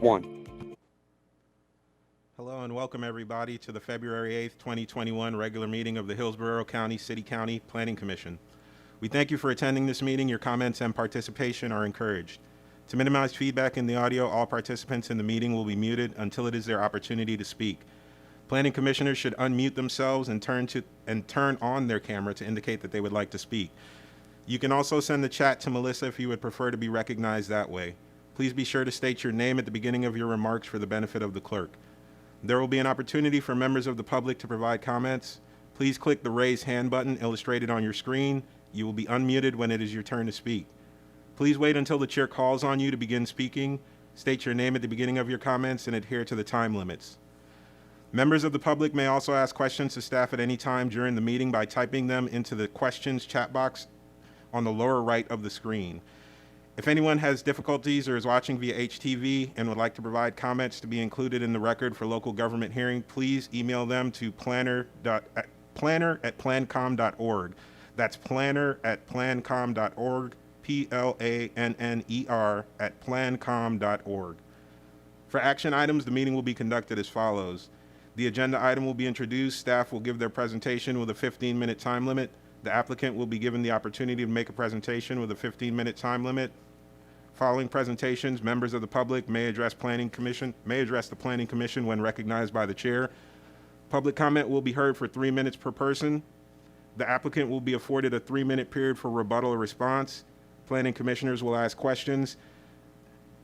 1. Hello and welcome everybody to the February 8th, 2021 regular meeting of the Hillsborough City Planning Commission. We thank you for attending this meeting. Your comments and participation are encouraged. To minimize feedback in the audio, all participants in the meeting will be muted until it is their opportunity to speak. Planning commissioners should unmute themselves and turn on their camera to indicate that they would like to speak. You can also send the chat to Melissa if you would prefer to be recognized that way. Please be sure to state your name at the beginning of your remarks for the benefit of the clerk. There will be an opportunity for members of the public to provide comments. Please click the raise hand button illustrated on your screen. You will be unmuted when it is your turn to speak. Please wait until the chair calls on you to begin speaking. State your name at the beginning of your comments and adhere to the time limits. Members of the public may also ask questions to staff at any time during the meeting by typing them into the questions chat box on the lower right of the screen. If anyone has difficulties or is watching via HTV and would like to provide comments to be included in the record for local government hearing, please email them to planner@plancom.org. That's planner@plancom.org, PLANNER@plancom.org. For action items, the meeting will be conducted as follows. The agenda item will be introduced. Staff will give their presentation with a 15-minute time limit. The applicant will be given the opportunity to make a presentation with a 15-minute time limit. Following presentations, members of the public may address the Planning Commission when recognized by the chair. Public comment will be heard for 3 minutes per person. The applicant will be afforded a 3-minute period for rebuttal or response. Planning commissioners will ask questions.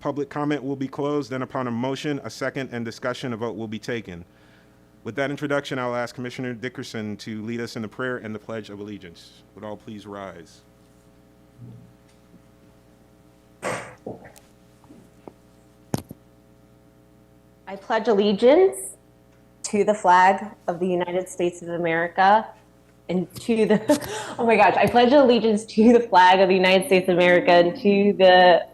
Public comment will be closed. Then upon a motion, a second, and discussion, a vote will be taken. With that introduction, I'll ask Commissioner Dickerson to lead us in the prayer and the Pledge of Allegiance. Would all please rise? I pledge allegiance to the flag of the United States of America and to the, oh my gosh, I pledge allegiance to the flag of the United States of America and to the,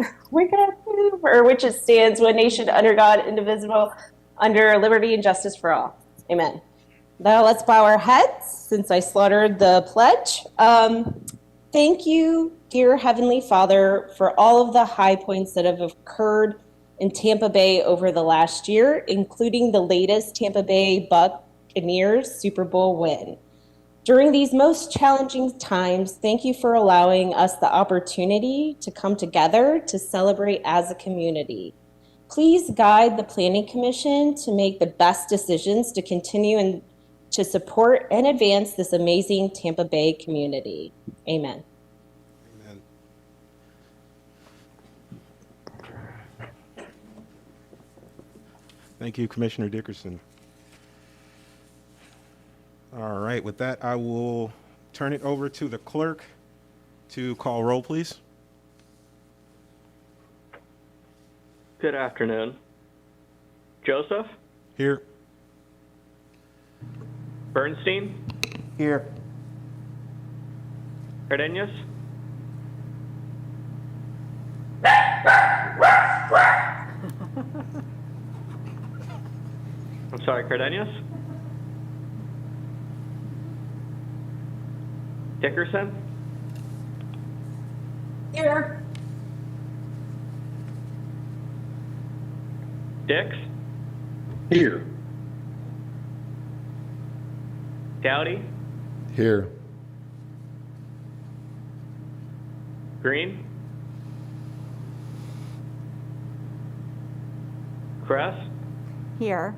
for which it stands, one nation under God, indivisible, under liberty and justice for all. Amen. Now let's bow our heads since I slaughtered the pledge. Thank you, dear Heavenly Father, for all of the high points that have occurred in Tampa Bay over the last year, including the latest Tampa Bay Buccaneers Super Bowl win. During these most challenging times, thank you for allowing us the opportunity to come together to celebrate as a community. Please guide the Planning Commission to make the best decisions to continue and to support and advance this amazing Tampa Bay community. Amen. Amen. Thank you, Commissioner Dickerson. All right, with that, I will turn it over to the clerk to call roll, please. Good afternoon. Joseph? Here. Bernstein? Here. Cardenas? I'm sorry, Cardenas? Dickerson? Here. Dix? Here. Dowdy? Here. Green? Kress? Here.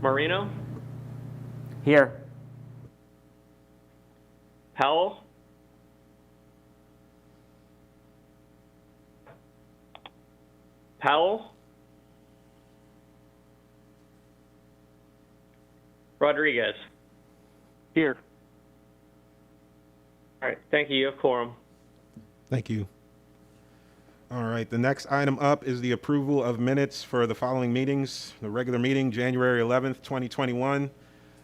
Marino? Here. Powell? Powell? Rodriguez? Here. All right, thank you. You have quorum. Thank you. All right, the next item up is the approval of minutes for the following meetings. The regular meeting, January 11th, 2021,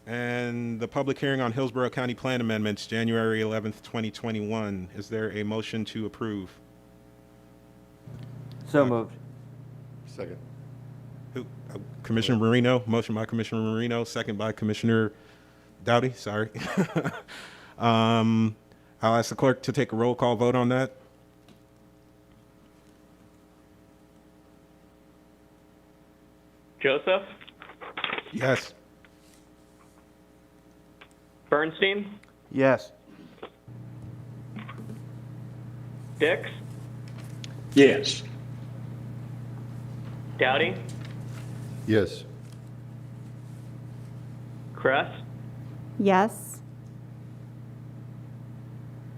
and the public hearing on Hillsborough County Plan Amendments, January 11th, 2021. Is there a motion to approve? So moved. Second. Who? Commissioner Marino, motion by Commissioner Marino, second by Commissioner Dowdy, sorry. I'll ask the clerk to take a roll call vote on that. Joseph, Yes. Bernstein, Yes. Dix, Yes. Dowdy, Yes. Kress, Yes.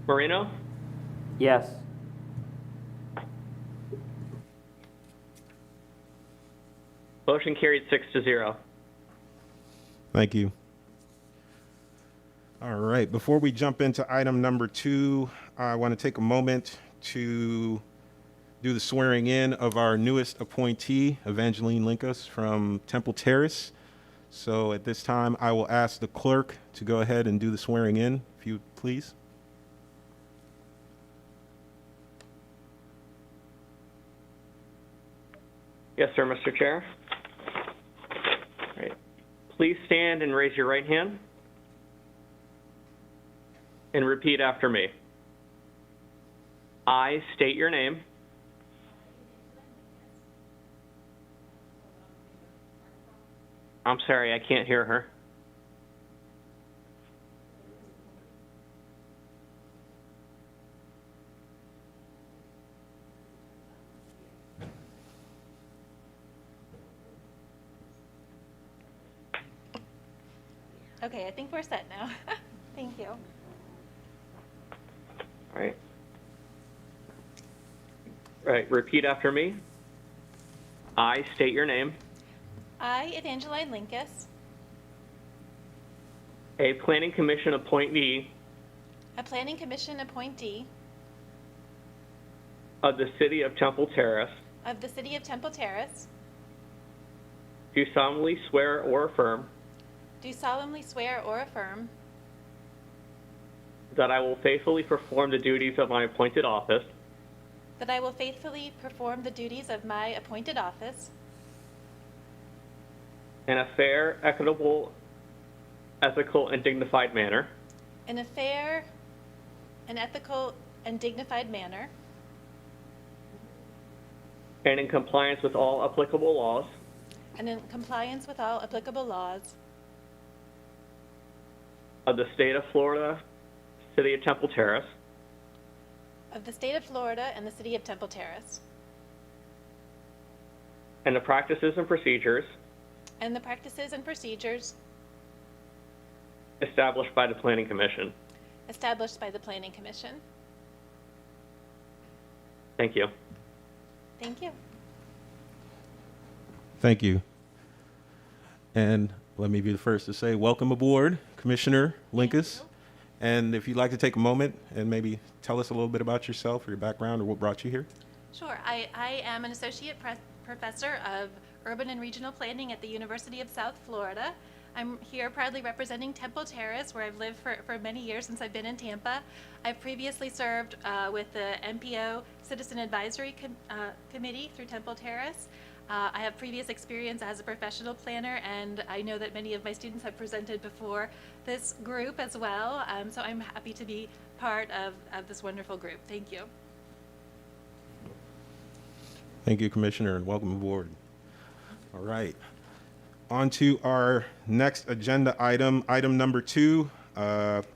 Marino, Yes. motion carried 6-0. Thank you. All right, before we jump into item number 2, I want to take a moment to do the swearing in of our newest appointee, Evangeline Linkus from Temple Terrace. So at this time, I will ask the clerk to go ahead and do the swearing in, if you please. Yes, sir, Mr. Chair. All right. Please stand and raise your right hand and repeat after me. I state your name. I'm sorry, I can't hear her. Okay, I think we're set now. Thank you. All right. All right, repeat after me. I state your name. I, Evangeline Linkus, A Planning Commission appointee a Planning Commission appointee of the City of Temple Terrace, of the City of Temple Terrace, do solemnly swear or affirm do solemnly swear or affirm that I will faithfully perform the duties of my appointed office that I will faithfully perform the duties of my appointed office in a fair, equitable, ethical, and dignified manner, in a fair and ethical and dignified manner, and in compliance with all applicable laws and in compliance with all applicable laws of the State of Florida, City of Temple Terrace, of the State of Florida and the City of Temple Terrace, and the practices and procedures and the practices and procedures established by the Planning Commission. established by the Planning Commission. Thank you. Thank you. Thank you. And let me be the first to say, welcome aboard, Commissioner Linkus. And if you'd like to take a moment and maybe tell us a little bit about yourself or your background or what brought you here. Sure. I am an associate professor of urban and regional planning at the University of South Florida. I'm here proudly representing Temple Terrace, where I've lived for many years since I've been in Tampa. I've previously served with the MPO Citizen Advisory Committee through Temple Terrace. I have previous experience as a professional planner, and I know that many of my students have presented before this group as well. So I'm happy to be part of this wonderful group. Thank you. Thank you, Commissioner, and welcome aboard. All right. On to our next agenda item, item number 2,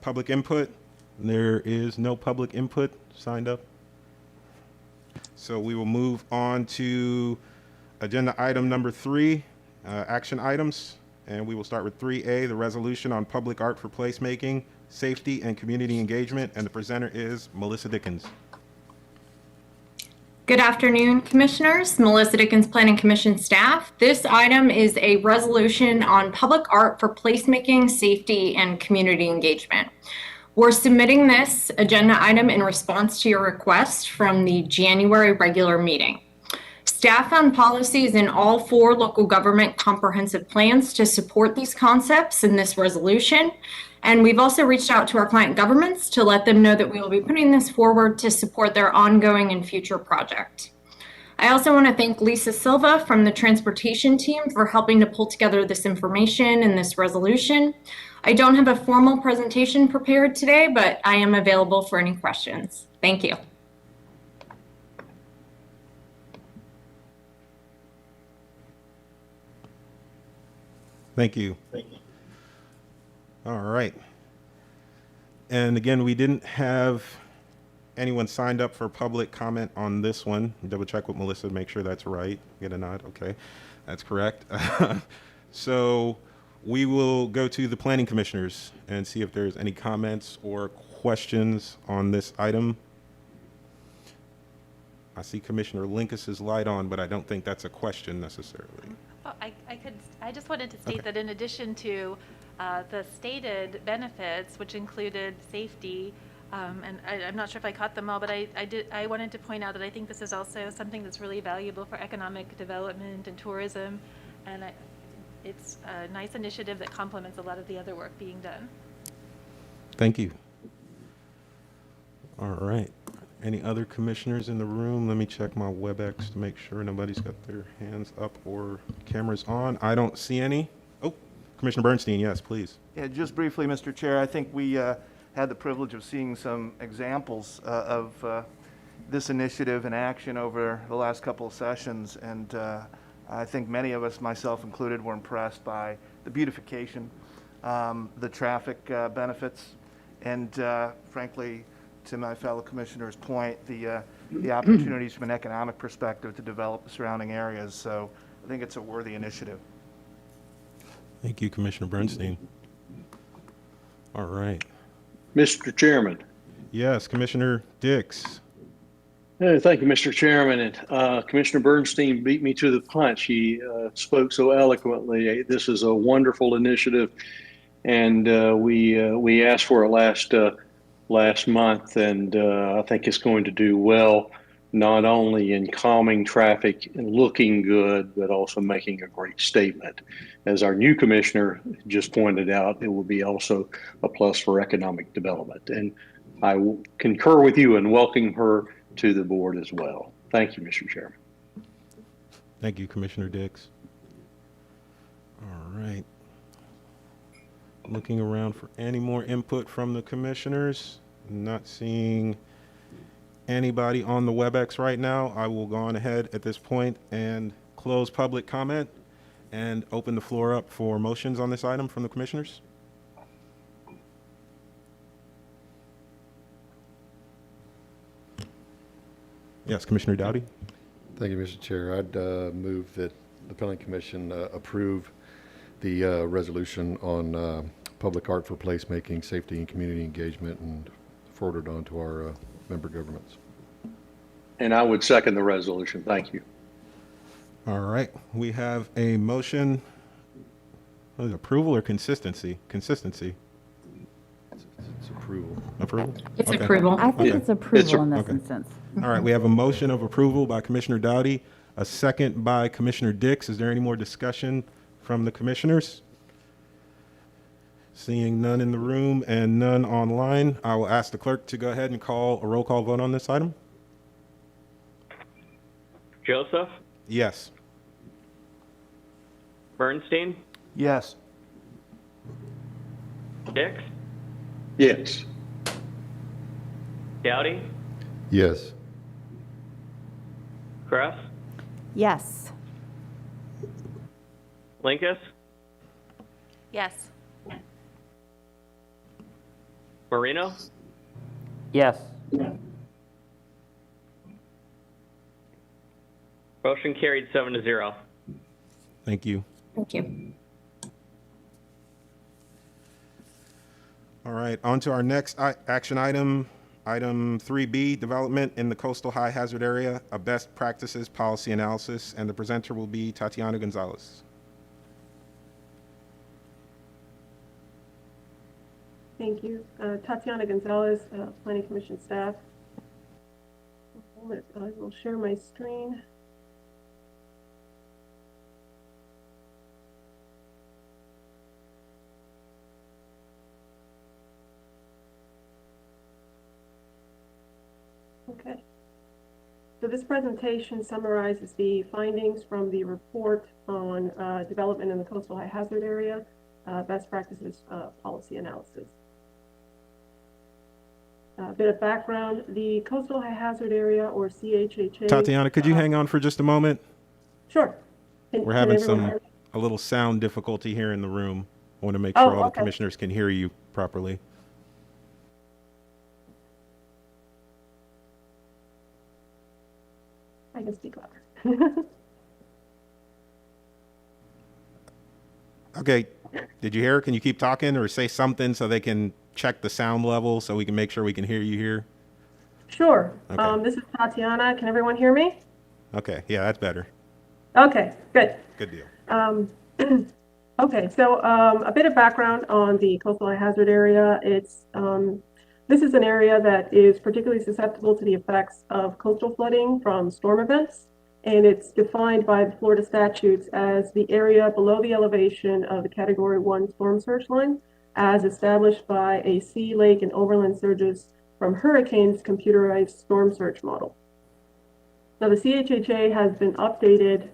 public input. There is no public input signed up. So we will move on to agenda item number 3, action items. And we will start with 3A, the resolution on public art for placemaking, safety, and community engagement. And the presenter is Melissa Dickens. Good afternoon, Commissioners. Melissa Dickens, Planning Commission staff. This item is a resolution on public art for placemaking, safety, and community engagement. We're submitting this agenda item in response to your request from the January regular meeting. Staff found policies in all 4 local government comprehensive plans to support these concepts in this resolution. And we've also reached out to our client governments to let them know that we will be putting this forward to support their ongoing and future project. I also want to thank Lisa Silva from the transportation team for helping to pull together this information in this resolution. I don't have a formal presentation prepared today, but I am available for any questions. Thank you. Thank you. All right. And again, we didn't have anyone signed up for public comment on this one. Double check with Melissa to make sure that's right. Get a nod. Okay, that's correct. So we will go to the planning commissioners and see if there's any comments or questions on this item. I see Commissioner Linkis's light on, but I don't think that's a question necessarily. Oh, I just wanted to state that in addition to the stated benefits, which included safety, and I'm not sure if I caught them all, but I wanted to point out that I think this is also something that's really valuable for economic development and tourism, and it's a nice initiative that complements a lot of the other work being done. Thank you. All right. Any other commissioners in the room? Let me check my WebEx to make sure nobody's got their hands up or cameras on. I don't see any. Oh, Commissioner Bernstein, yes, please. Yeah, just briefly, Mr. Chair, I think we had the privilege of seeing some examples of this initiative in action over the last couple of sessions, and I think many of us, myself included, were impressed by the beautification, the traffic benefits, and frankly, to my fellow commissioner's point, the opportunities from an economic perspective to develop the surrounding areas. So I think it's a worthy initiative. Thank you, Commissioner Bernstein. All right. Mr. Chairman. Yes, Commissioner Dix. Thank you, Mr. Chairman. And Commissioner Bernstein beat me to the punch. He spoke so eloquently. This is a wonderful initiative, and we asked for it last month, and I think it's going to do well, not only in calming traffic and looking good, but also making a great statement. As our new commissioner just pointed out, it will be also a plus for economic development. And I will concur with you and welcome her to the board as well. Thank you, Mr. Chairman. Thank you, Commissioner Dix. All right. Looking around for any more input from the commissioners. Not seeing anybody on the WebEx right now. I will go on ahead at this point and close public comment and open the floor up for motions on this item from the commissioners. Yes, Commissioner Dowdy. Thank you, Mr. Chair. I'd move that the Planning Commission approve the resolution on public art for placemaking, safety, and community engagement, and forward it on to our member governments. And I would second the resolution. Thank you. All right, we have a motion. What is it, approval or consistency? Consistency. It's approval. Approval? It's Okay. approval. I think Okay. it's approval in this Okay. instance. All right, we have a motion of approval by Commissioner Dowdy, a second by Commissioner Dix. Is there any more discussion from the commissioners? Seeing none in the room and none online, I will ask the clerk to go ahead and call a roll call vote on this item. Joseph, Yes. Bernstein, Yes. Dix, Yes. Dowdy, Yes. Kress, Yes. Linkus, Yes. Marino, Yes. motion carried 7-0. Thank you. Thank you. All right, on to our next action item, item 3B, development in the coastal high hazard area, a best practices policy analysis, and the presenter will be Tatiana Gonzalez. Thank you. Tatiana Gonzalez, Planning Commission staff. I will share my screen. Okay. So this presentation summarizes the findings from the report on development in the coastal high hazard area, best practices policy analysis. A bit of background, the coastal high hazard area, or CHHA. Tatiana, could you hang on for just a moment? Sure. We're having some a little sound difficulty here in the room. I want to make sure all the okay. commissioners can hear you properly. I can speak louder. Okay, did you hear her? Can you keep talking or say something so they can check the sound level so we can make sure we can hear you here? Sure. Okay. This is Tatiana. Can everyone hear me? Okay, yeah, that's better. Okay, good. Good deal. Okay, so a bit of background on the coastal high hazard area. This is an area that is particularly susceptible to the effects of coastal flooding from storm events, and it's defined by the Florida statutes as the area below the elevation of the Category 1 storm surge line, as established by a sea, lake, and overland surges from hurricanes computerized storm surge model. Now, the CHHA has been updated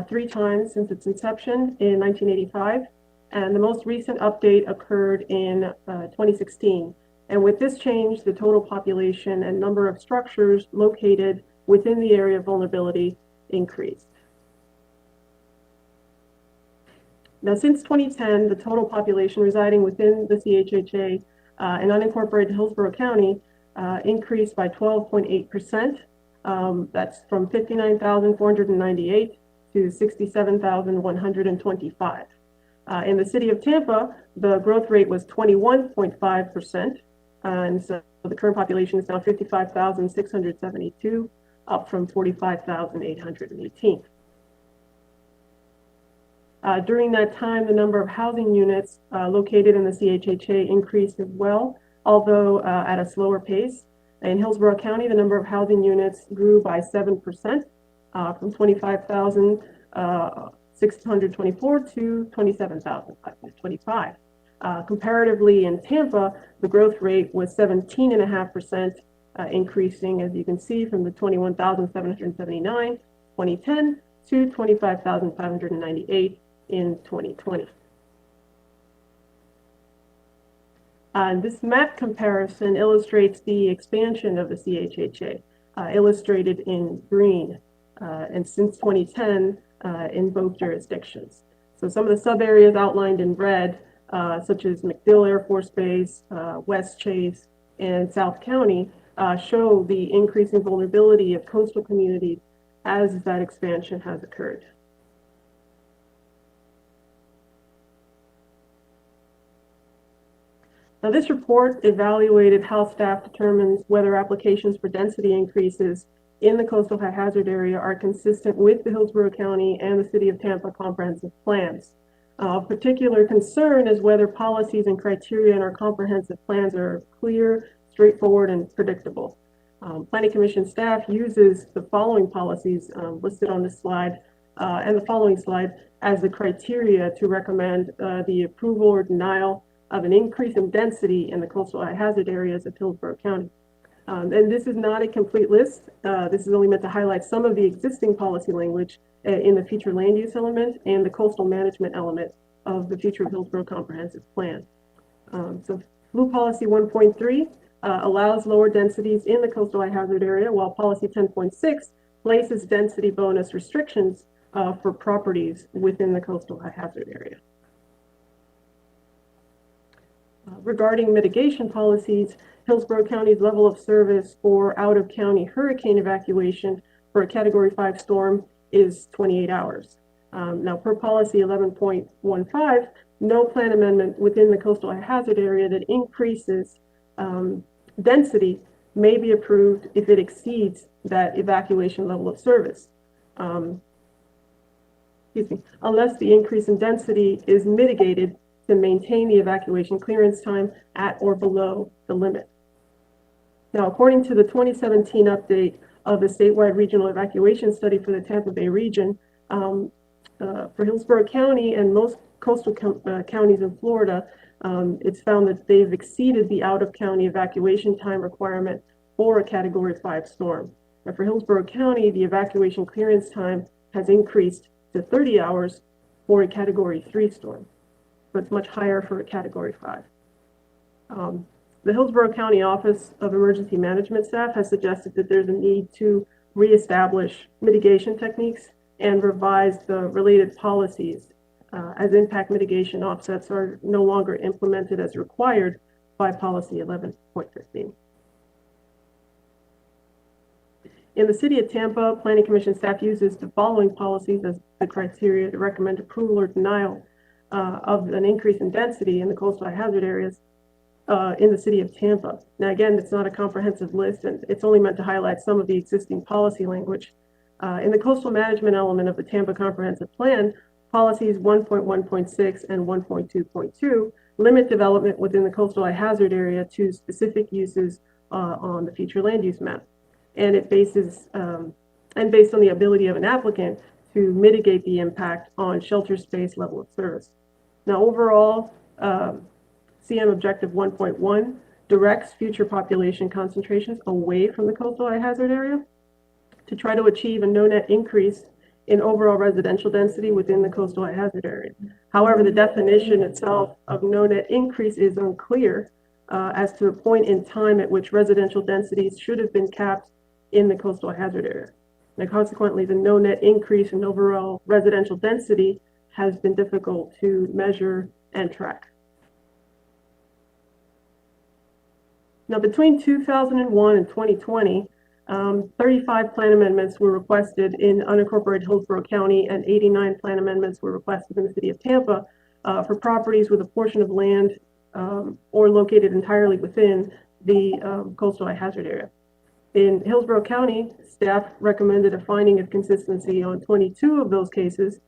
3 times since its inception in 1985, and the most recent update occurred in 2016. And with this change, the total population and number of structures located within the area of vulnerability increased. Now, since 2010, the total population residing within the CHHA and unincorporated Hillsborough County increased by 12.8%. That's from 59,498 to 67,125. In the city of Tampa, the growth rate was 21.5%, and so the current population is now 55,672, up from 45,818. During that time, the number of housing units located in the CHHA increased as well, although at a slower pace. In Hillsborough County, the number of housing units grew by 7%, from 25,624 to 27,525. Comparatively, in Tampa, the growth rate was 17.5%, increasing, as you can see, from the 21,779 2010 to 25,598 in 2020. This map comparison illustrates the expansion of the CHHA, illustrated in green, and since 2010 in both jurisdictions. So some of the sub areas outlined in red, such as MacDill Air Force Base, West Chase, and South County, show the increasing vulnerability of coastal communities as that expansion has occurred. Now, this report evaluated how staff determines whether applications for density increases in the coastal high hazard area are consistent with the Hillsborough County and the City of Tampa comprehensive plans. Of particular concern is whether policies and criteria in our comprehensive plans are clear, straightforward, and predictable. Planning Commission staff uses the following policies listed on this slide and the following slide as the criteria to recommend the approval or denial of an increase in density in the coastal high hazard areas of Hillsborough County. And this is not a complete list. This is only meant to highlight some of the existing policy language in the future land use element and the coastal management element of the future Hillsborough Comprehensive Plan. So Blue Policy 1.3 allows lower densities in the coastal high hazard area, while Policy 10.6 places density bonus restrictions for properties within the coastal high hazard area. Regarding mitigation policies, Hillsborough County's level of service for out-of-county hurricane evacuation for a Category 5 storm is 28 hours. Now, per policy 11.15, no plan amendment within the coastal high hazard area that increases density may be approved if it exceeds that evacuation level of service. Unless the increase in density is mitigated to maintain the evacuation clearance time at or below the limit. Now, according to the 2017 update of the statewide regional evacuation study for the Tampa Bay region, for Hillsborough County and most coastal counties in Florida, it's found that they've exceeded the out-of-county evacuation time requirement for a Category 5 storm. And for Hillsborough County, the evacuation clearance time has increased to 30 hours for a Category 3 storm. So it's much higher for a Category 5. The Hillsborough County Office of Emergency Management staff has suggested that there's a need to reestablish mitigation techniques and revise the related policies as impact mitigation offsets are no longer implemented as required by policy 11.15. In the city of Tampa, Planning Commission staff uses the following policies as the criteria to recommend approval or denial of an increase in density in the coastal hazard areas in the city of Tampa. Now, again, it's not a comprehensive list, and it's only meant to highlight some of the existing policy language. In the coastal management element of the Tampa Comprehensive Plan, policies 1.1.6 and 1.2.2 limit development within the coastal hazard area to specific uses on the future land use map. And it bases, and based on the ability of an applicant to mitigate the impact on shelter space level of service. Now, overall, CM Objective 1.1 directs future population concentrations away from the coastal hazard area to try to achieve a no net increase in overall residential density within the coastal hazard area. However, the definition itself of no net increase is unclear as to the point in time at which residential densities should have been capped in the coastal hazard area. Now, consequently, the no net increase in overall residential density has been difficult to measure and track. Now, between 2001 and 2020, 35 plan amendments were requested in unincorporated Hillsborough County, and 89 plan amendments were requested in the city of Tampa for properties with a portion of land or located entirely within the coastal hazard area. In Hillsborough County, staff recommended a finding of consistency on 22 of those cases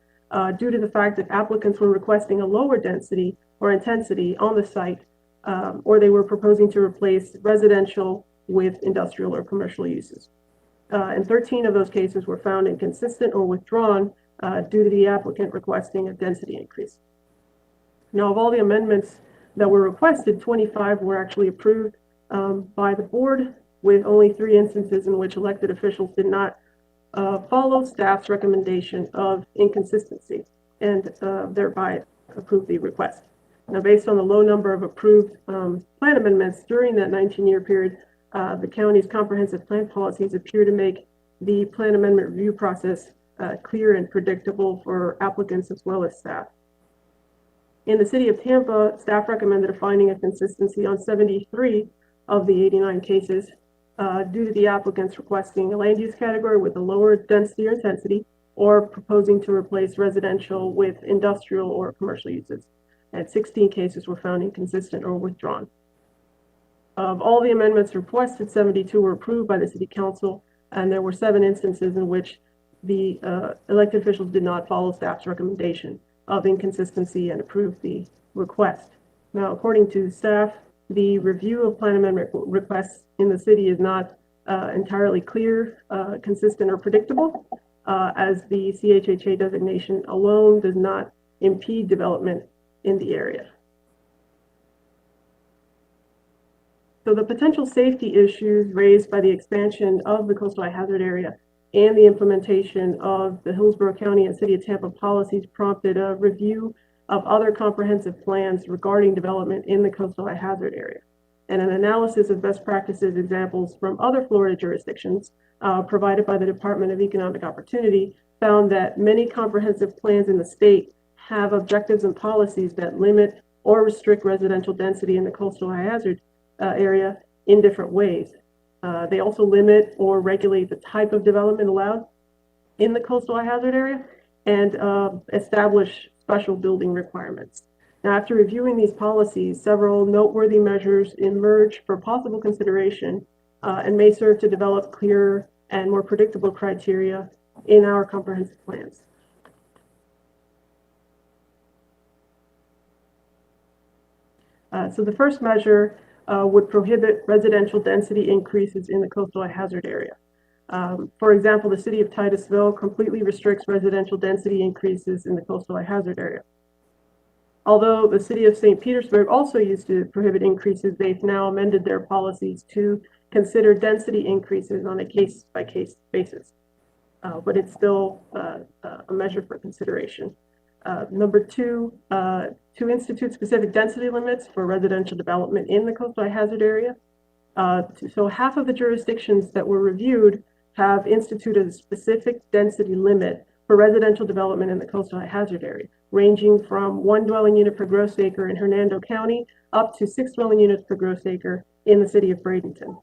due to the fact that applicants were requesting a lower density or intensity on the site, or they were proposing to replace residential with industrial or commercial uses. And 13 of those cases were found inconsistent or withdrawn due to the applicant requesting a density increase. Now, of all the amendments that were requested, 25 were actually approved by the board, with only 3 instances in which elected officials did not follow staff's recommendation of inconsistency and thereby approve the request. Now, based on the low number of approved plan amendments during that 19-year period, the county's comprehensive plan policies appear to make the plan amendment review process clear and predictable for applicants as well as staff. In the city of Tampa, staff recommended a finding of consistency on 73 of the 89 cases due to the applicants requesting a land use category with a lower density or intensity, or proposing to replace residential with industrial or commercial uses. And 16 cases were found inconsistent or withdrawn. Of all the amendments requested, 72 were approved by the city council, and there were 7 instances in which the elected officials did not follow staff's recommendation of inconsistency and approved the request. Now, according to staff, the review of plan amendment requests in the city is not entirely clear, consistent, or predictable, as the CHHA designation alone does not impede development in the area. So the potential safety issues raised by the expansion of the coastal hazard area and the implementation of the Hillsborough County and City of Tampa policies prompted a review of other comprehensive plans regarding development in the coastal hazard area. And an analysis of best practices examples from other Florida jurisdictions provided by the Department of Economic Opportunity found that many comprehensive plans in the state have objectives and policies that limit or restrict residential density in the coastal hazard area in different ways. They also limit or regulate the type of development allowed in the coastal hazard area and establish special building requirements. Now, after reviewing these policies, several noteworthy measures emerge for possible consideration and may serve to develop clearer and more predictable criteria in our comprehensive plans. So the first measure would prohibit residential density increases in the coastal hazard area. For example, the city of Titusville completely restricts residential density increases in the coastal hazard area. Although the city of St. Petersburg also used to prohibit increases, they've now amended their policies to consider density increases on a case-by-case basis. But it's still a measure for consideration. Number 2, to institute specific density limits for residential development in the coastal hazard area. So half of the jurisdictions that were reviewed have instituted a specific density limit for residential development in the coastal high hazard area, ranging from 1 dwelling unit per gross acre in Hernando County up to 6 dwelling units per gross acre in the city of Bradenton.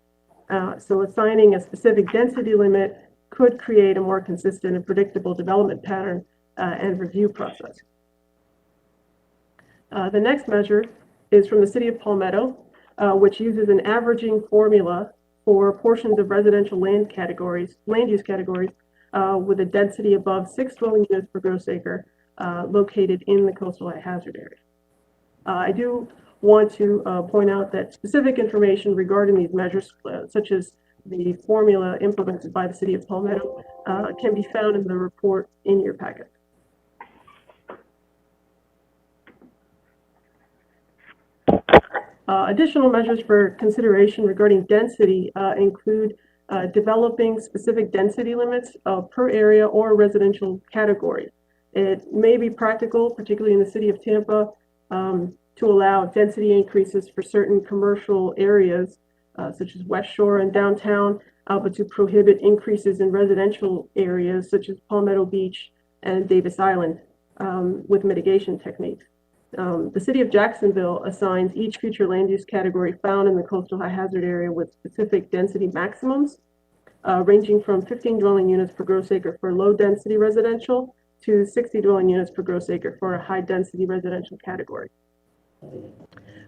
So assigning a specific density limit could create a more consistent and predictable development pattern and review process. The next measure is from the city of Palmetto, which uses an averaging formula for portions of residential land use categories, with a density above 6 dwelling units per gross acre located in the coastal high hazard area. I do want to point out that specific information regarding these measures, such as the formula implemented by the city of Palmetto, can be found in the report in your packet. Additional measures for consideration regarding density include developing specific density limits per area or residential category. It may be practical, particularly in the city of Tampa, to allow density increases for certain commercial areas, such as West Shore and downtown, but to prohibit increases in residential areas, such as Palmetto Beach and Davis Island, with mitigation techniques. The city of Jacksonville assigns each future land use category found in the coastal high hazard area with specific density maximums, ranging from 15 dwelling units per gross acre for low density residential to 60 dwelling units per gross acre for a high density residential category.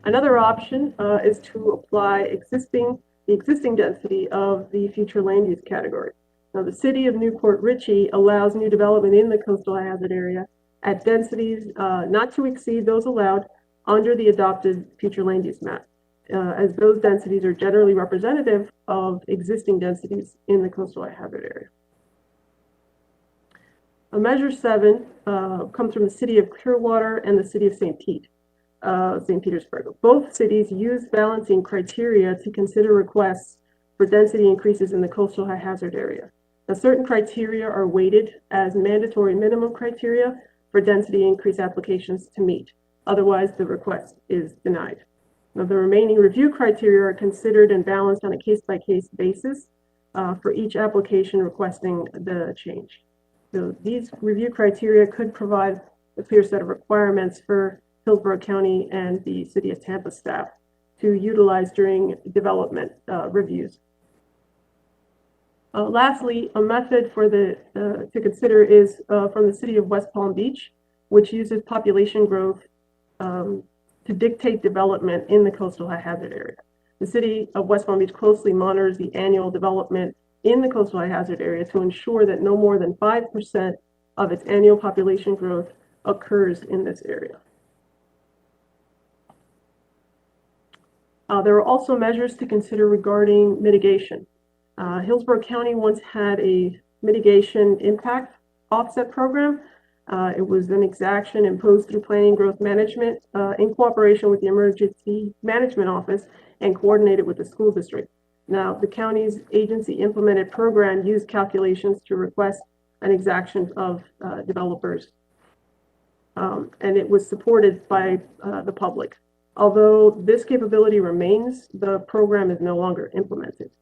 Another option is to apply the existing density of the future land use category. Now, the city of Newport Richey allows new development in the coastal high hazard area at densities not to exceed those allowed under the adopted future land use map, as those densities are generally representative of existing densities in the coastal high hazard area. Measure 7 comes from the city of Clearwater and the city of St. Petersburg. Both cities use balancing criteria to consider requests for density increases in the coastal high hazard area. Now, certain criteria are weighted as mandatory minimum criteria for density increase applications to meet. Otherwise, the request is denied. Now, the remaining review criteria are considered and balanced on a case-by-case basis for each application requesting the change. So these review criteria could provide a clear set of requirements for Hillsborough County and the City of Tampa staff to utilize during development reviews. Lastly, a method for to consider is from the City of West Palm Beach, which uses population growth to dictate development in the coastal high hazard area. The City of West Palm Beach closely monitors the annual development in the coastal high hazard area to ensure that no more than 5% of its annual population growth occurs in this area. There are also measures to consider regarding mitigation. Hillsborough County once had a mitigation impact offset program. It was an exaction imposed through Planning Growth Management in cooperation with the Emergency Management Office and coordinated with the school district. Now, the county's agency implemented program used calculations to request an exaction of developers, and it was supported by the public. Although this capability remains, the program is no longer implemented.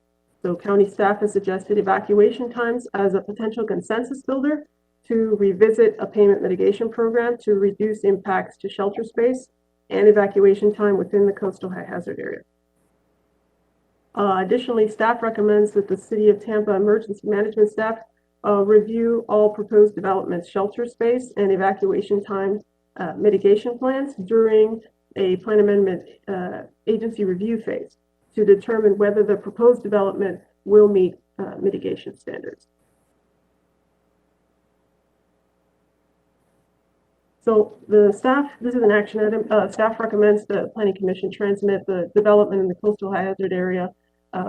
So county staff has suggested evacuation times as a potential consensus builder to revisit a payment mitigation program to reduce impacts to shelter space and evacuation time within the coastal high hazard area. Additionally, staff recommends that the City of Tampa emergency management staff review all proposed developments, shelter space and evacuation time mitigation plans during a plan amendment agency review phase to determine whether the proposed development will meet mitigation standards. So the staff, this is an action item, staff recommends the Planning Commission transmit the development in the coastal high hazard area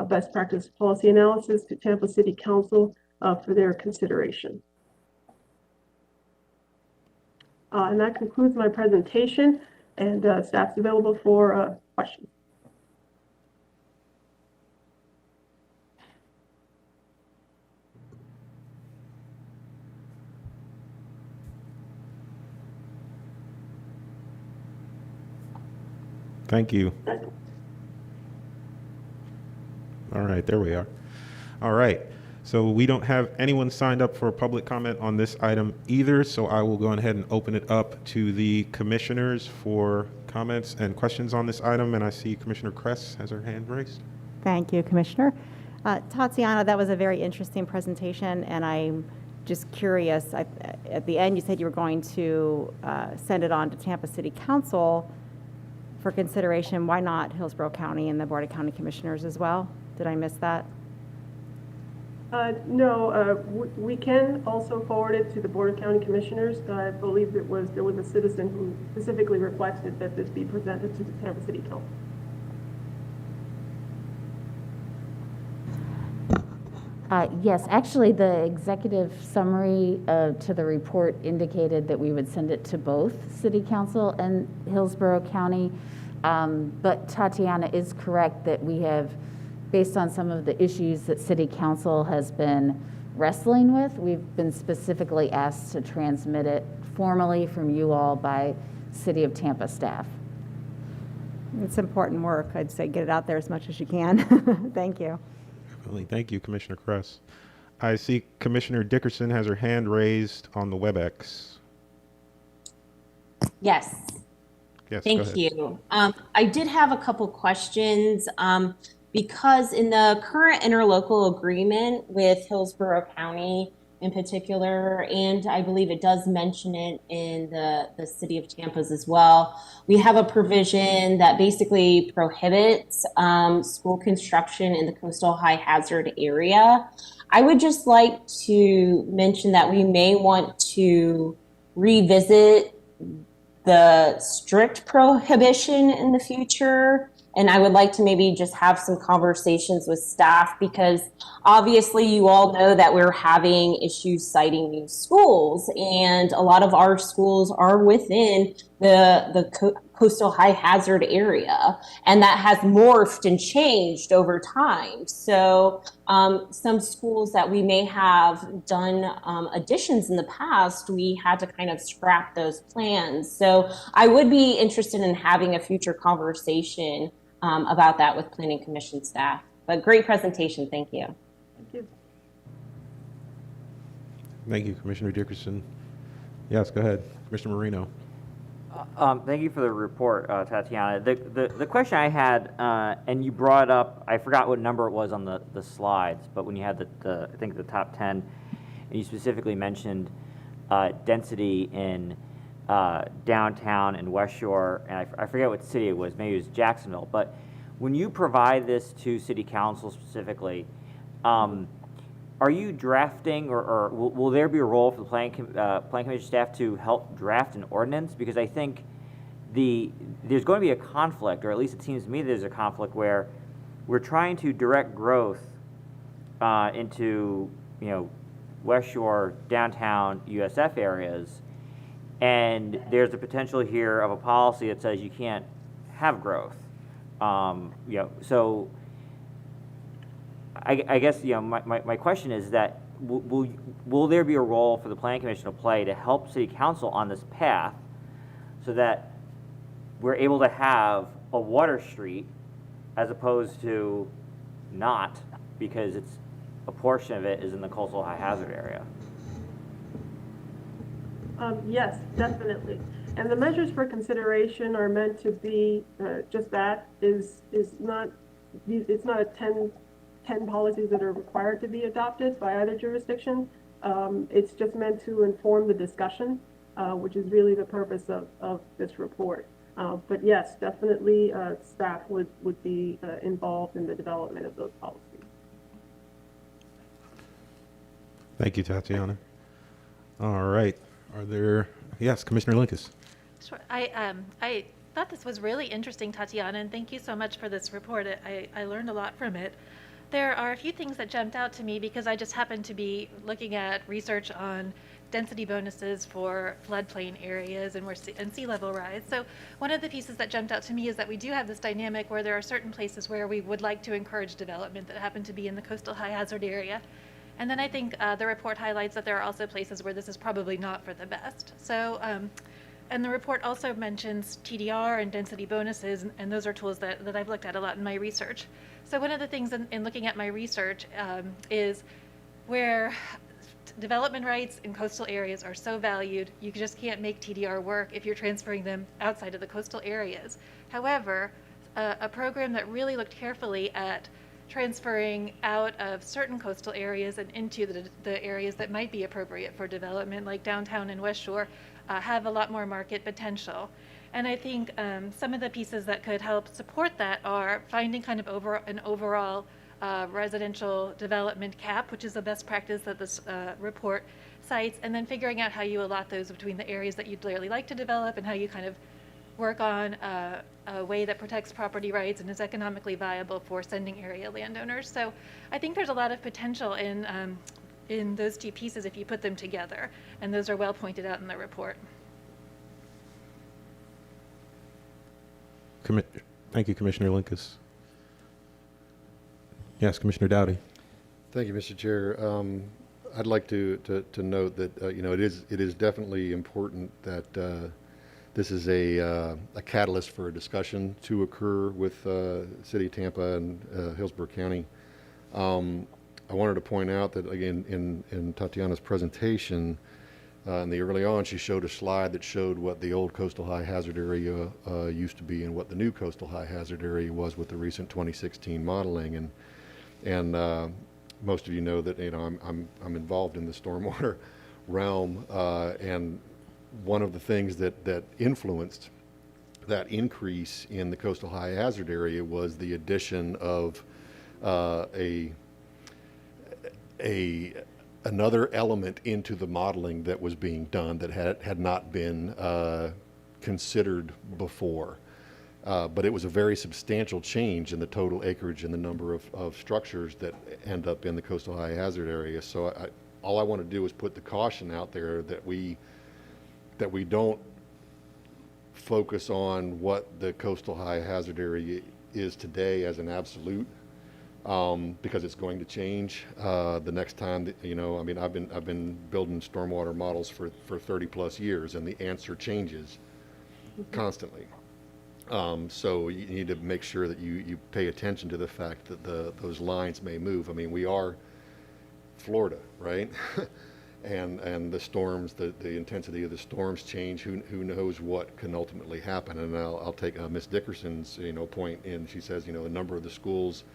best practice policy analysis to Tampa City Council for their consideration. And that concludes my presentation, and staff's available for questions. Thank you. All right, there we are. All right. So we don't have anyone signed up for public comment on this item either, so I will go ahead and open it up to the commissioners for comments and questions on this item, and I see Commissioner Kress has her hand raised. Thank you, Commissioner. Tatiana, that was a very interesting presentation, and I'm just curious. At the end, you said you were going to send it on to Tampa City Council for consideration. Why not Hillsborough County and the Board of County Commissioners as well? Did I miss that? No, we can also forward it to the Board of County Commissioners. I believe there was a citizen who specifically requested that this be presented to the Tampa City Council. Yes, actually, the executive summary to the report indicated that we would send it to both City Council and Hillsborough County. But Tatiana is correct that we have, based on some of the issues that City Council has been wrestling with, we've been specifically asked to transmit it formally from you all by City of Tampa staff. It's important work. I'd say get it out there as much as you can. Thank you. Definitely. Thank you, Commissioner Kress. I see Commissioner Dickerson has her hand raised on the WebEx. Yes. Yes, Thank go ahead. you. I did have a couple questions because in the current interlocal agreement with Hillsborough County in particular, and I believe it does mention it in the city of Tampa's as well, we have a provision that basically prohibits school construction in the coastal high hazard area. I would just like to mention that we may want to revisit the strict prohibition in the future. And I would like to maybe just have some conversations with staff, because obviously you all know that we're having issues citing new schools, and a lot of our schools are within the coastal high hazard area, and that has morphed and changed over time. So some schools that we may have done additions in the past, we had to kind of scrap those plans. So I would be interested in having a future conversation about that with Planning Commission staff. But great presentation, thank you. Thank you. Thank you, Commissioner Dickerson. Yes, go ahead, Commissioner Marino. Thank you for the report, Tatiana. The question I had, and you brought up, I forgot what number it was on the slides, but when you had I think the top 10, and you specifically mentioned density in downtown and West Shore, and I forget what city it was, maybe it was Jacksonville, but when you provide this to City Council specifically, are you drafting, or will there be a role for the Planning Commission staff to help draft an ordinance? Because I think there's going to be a conflict, or at least it seems to me there's a conflict where we're trying to direct growth into, West Shore, downtown, USF areas, and there's the potential here of a policy that says you can't have growth. So I guess my question is that will there be a role for the Planning Commission to play to help City Council on this path, so that we're able to have a water street as opposed to not, because a portion of it is in the coastal high hazard area? Yes, definitely. And the measures for consideration are meant to be just that. It's not a 10 policies that are required to be adopted by either jurisdiction. It's just meant to inform the discussion, which is really the purpose of this report. But yes, definitely staff would be involved in the development of those policies. Thank you, Tatiana. All right. Yes, Commissioner Linkus. Sure. I thought this was really interesting, Tatiana, and thank you so much for this report. I learned a lot from it. There are a few things that jumped out to me because I just happened to be looking at research on density bonuses for floodplain areas and sea level rise. So one of the pieces that jumped out to me is that we do have this dynamic where there are certain places where we would like to encourage development that happen to be in the coastal high hazard area. And then I think the report highlights that there are also places where this is probably not for the best. So, and the report also mentions TDR and density bonuses, and those are tools that I've looked at a lot in my research. So one of the things in looking at my research is where development rights in coastal areas are so valued, you just can't make TDR work if you're transferring them outside of the coastal areas. However, a program that really looked carefully at transferring out of certain coastal areas and into the areas that might be appropriate for development, like downtown and West Shore, have a lot more market potential. And I think some of the pieces that could help support that are finding kind of an overall residential development cap, which is a best practice that this report cites, and then figuring out how you allot those between the areas that you'd really like to develop and how you kind of work on a way that protects property rights and is economically viable for sending area landowners. So I think there's a lot of potential in those two pieces if you put them together, and those are well pointed out in the report. Thank you, Commissioner Linkus. Yes, Commissioner Dowdy. Thank you, Mr. Chair. I'd like to note that it is definitely important that this is a catalyst for a discussion to occur with City of Tampa and Hillsborough County. I wanted to point out that again in Tatiana's presentation, in the early on, she showed a slide that showed what the old coastal high hazard area used to be and what the new coastal high hazard area was with the recent 2016 modeling. And most of you know that I'm involved in the stormwater realm, and one of the things that influenced that increase in the coastal high hazard area was the addition of another element into the modeling that was being done that had not been considered before. But it was a very substantial change in the total acreage and the number of structures that end up in the coastal high hazard area. So all I want to do is put the caution out there that we don't focus on what the coastal high hazard area is today as an absolute, because it's going to change the next time that, I've been building stormwater models for 30 plus years, and the answer changes constantly. So you need to make sure that you pay attention to the fact that those lines may move. I mean, we are Florida, right? and the storms, the intensity of the storms change. Who knows what can ultimately happen? And I'll take Miss Dickerson's point, and she says a number of the schools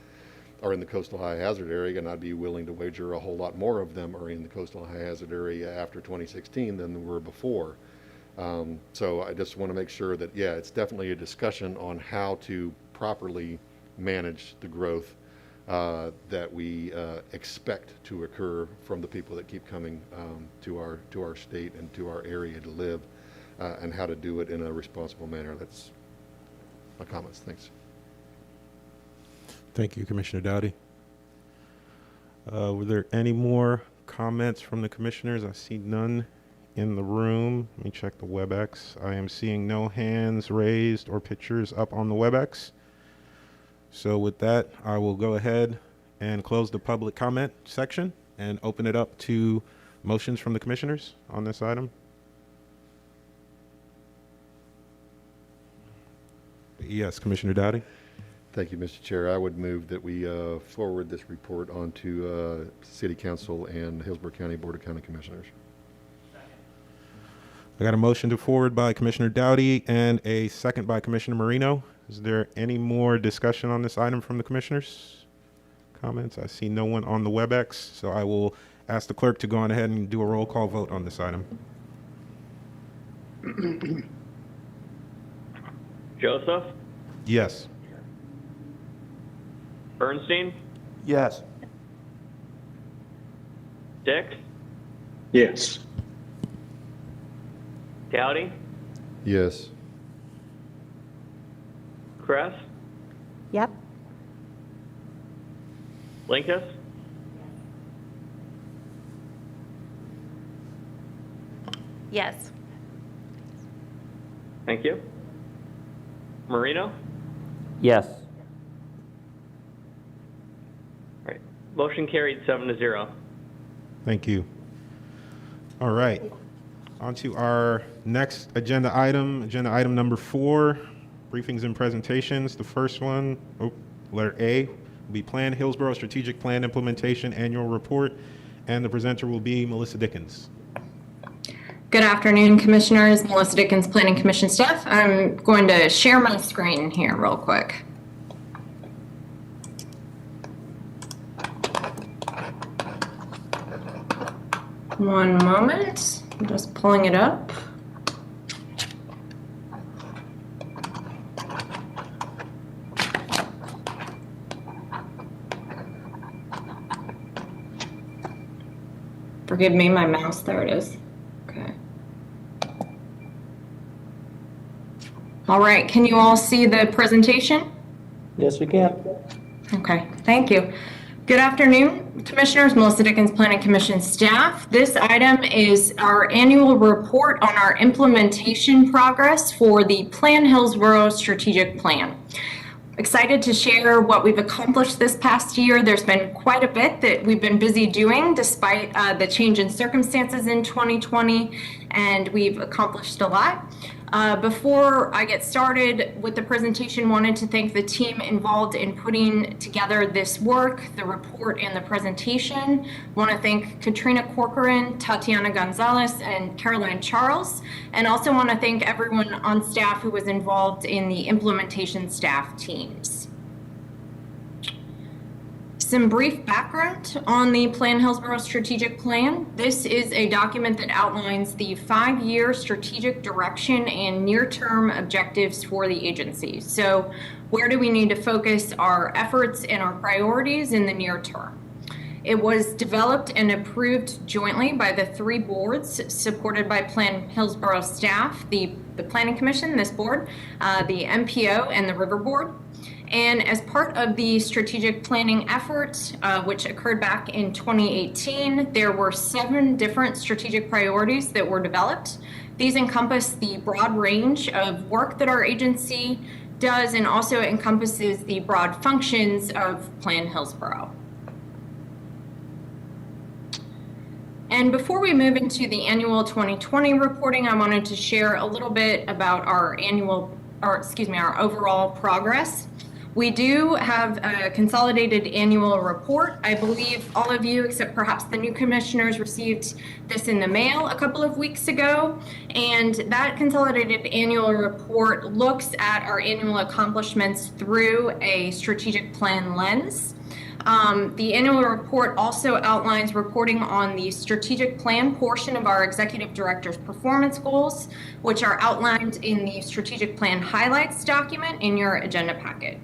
are in the coastal high hazard area, and I'd be willing to wager a whole lot more of them are in the coastal high hazard area after 2016 than there were before. So I just want to make sure that, yeah, it's definitely a discussion on how to properly manage the growth that we expect to occur from the people that keep coming to our state and to our area to live, and how to do it in a responsible manner. That's my comments. Thanks. Thank you, Commissioner Dowdy. Were there any more comments from the commissioners? I see none in the room. Let me check the WebEx. I am seeing no hands raised or pictures up on the WebEx. So with that, I will go ahead and close the public comment section and open it up to motions from the commissioners on this item. Yes, Commissioner Dowdy. Thank you, Mr. Chair. I would move that we forward this report on to City Council and Hillsborough County Board of County Commissioners. I got a motion to forward by Commissioner Dowdy and a second by Commissioner Marino. Is there any more discussion on this item from the commissioners? Comments? I see no one on the WebEx, so I will ask the clerk to go on ahead and do a roll call vote on this item. Joseph? Yes. Bernstein? Yes. Dix? Yes. Dowdy? Yes. Kress? Yep. Linkus? Yes. Thank you. Marino? Yes. All right. Motion carried 7-0. Thank you. All right. On to our next agenda item number 4, briefings and presentations. The first one, letter A, will be Plan Hillsborough Strategic Plan Implementation Annual Report and the presenter will be Melissa Dickens. Good afternoon, Commissioners. Melissa Dickens, Planning Commission staff. I'm going to share my screen here real quick. One moment. I'm just pulling it up. Forgive me, my mouse, there it is. Okay. All right, can you all see the presentation? Yes, we can. Okay, thank you. Good afternoon, Commissioners. Melissa Dickens, Planning Commission staff. This item is our annual report on our implementation progress for the Plan Hillsborough Strategic Plan. Excited to share what we've accomplished this past year. There's been quite a bit that we've been busy doing despite the change in circumstances in 2020, and we've accomplished a lot. Before I get started with the presentation, wanted to thank the team involved in putting together this work, the report and the presentation. Want to thank Katrina Corcoran, Tatiana Gonzalez, and Caroline Charles, and also want to thank everyone on staff who was involved in the implementation staff teams. Some brief background on the Plan Hillsborough Strategic Plan. This is a document that outlines the 5-year strategic direction and near-term objectives for the agency. So where do we need to focus our efforts and our priorities in the near term? It was developed and approved jointly by the 3 boards supported by Plan Hillsborough staff, the Planning Commission, this board, the MPO, and the River Board. And as part of the strategic planning effort, which occurred back in 2018, there were 7 different strategic priorities that were developed. These encompass the broad range of work that our agency does and also encompasses the broad functions of Plan Hillsborough. And before we move into the annual 2020 reporting, I wanted to share a little bit about our overall progress. We do have a consolidated annual report. I believe all of you, except perhaps the new commissioners, received this in the mail a couple of weeks ago. And that consolidated annual report looks at our annual accomplishments through a strategic plan lens. The annual report also outlines reporting on the strategic plan portion of our executive director's performance goals, which are outlined in the strategic plan highlights document in your agenda package.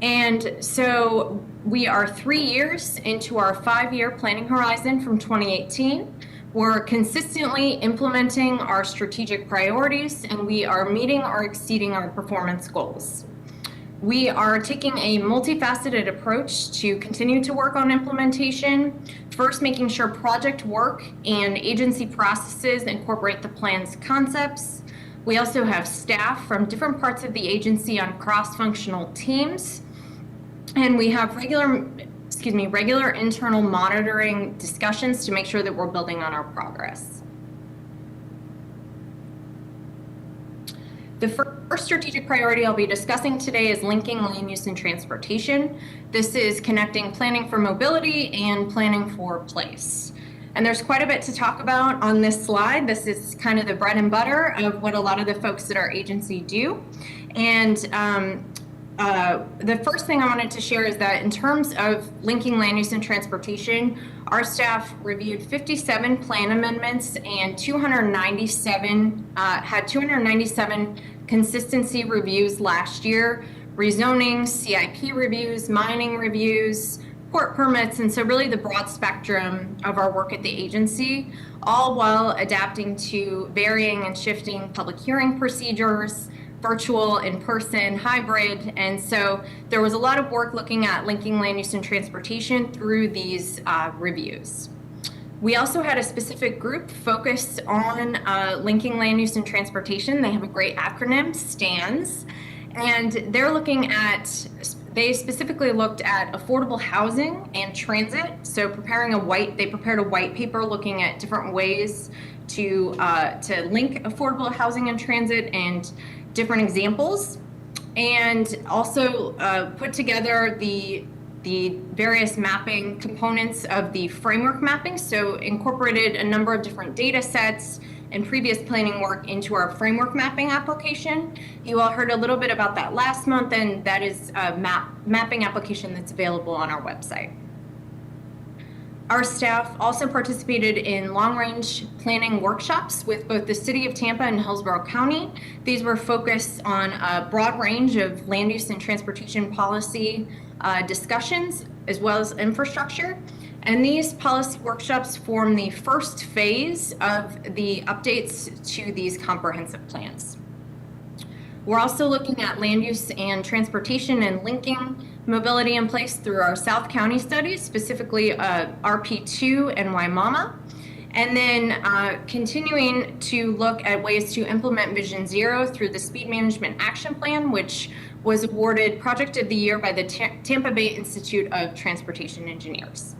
And so we are 3 years into our 5-year planning horizon from 2018. We're consistently implementing our strategic priorities, and we are meeting or exceeding our performance goals. We are taking a multifaceted approach to continue to work on implementation. First, making sure project work and agency processes incorporate the plan's concepts. We also have staff from different parts of the agency on cross-functional teams. And we have regular internal monitoring discussions to make sure that we're building on our progress. The first strategic priority I'll be discussing today is linking land use and transportation. This is connecting planning for mobility and planning for place. And there's quite a bit to talk about on this slide. This is kind of the bread and butter of what a lot of the folks at our agency do. And the first thing I wanted to share is that in terms of linking land use and transportation, our staff reviewed 57 plan amendments and 297 consistency reviews last year, rezonings, CIP reviews, mining reviews, port permits, and so really the broad spectrum of our work at the agency, all while adapting to varying and shifting public hearing procedures, virtual, in-person, hybrid, and so there was a lot of work looking at linking land use and transportation through these reviews. We also had a specific group focused on linking land use and transportation. They have a great acronym, STANS, and they specifically looked at affordable housing and transit. So they prepared a white paper looking at different ways to link affordable housing and transit and different examples, and also put together the the various mapping components of the framework mapping, so incorporated a number of different data sets and previous planning work into our framework mapping application. You all heard a little bit about that last month, and that is a mapping application that's available on our website. Our staff also participated in long-range planning workshops with both the City of Tampa and Hillsborough County. These were focused on a broad range of land use and transportation policy discussions, as well as infrastructure. And these policy workshops form the first phase of the updates to these comprehensive plans. We're also looking at land use and transportation and linking mobility in place through our South County studies, specifically RP2 and Waimama. And then continuing to look at ways to implement Vision Zero through the Speed Management Action Plan, which was awarded Project of the Year by the Tampa Bay Institute of Transportation Engineers.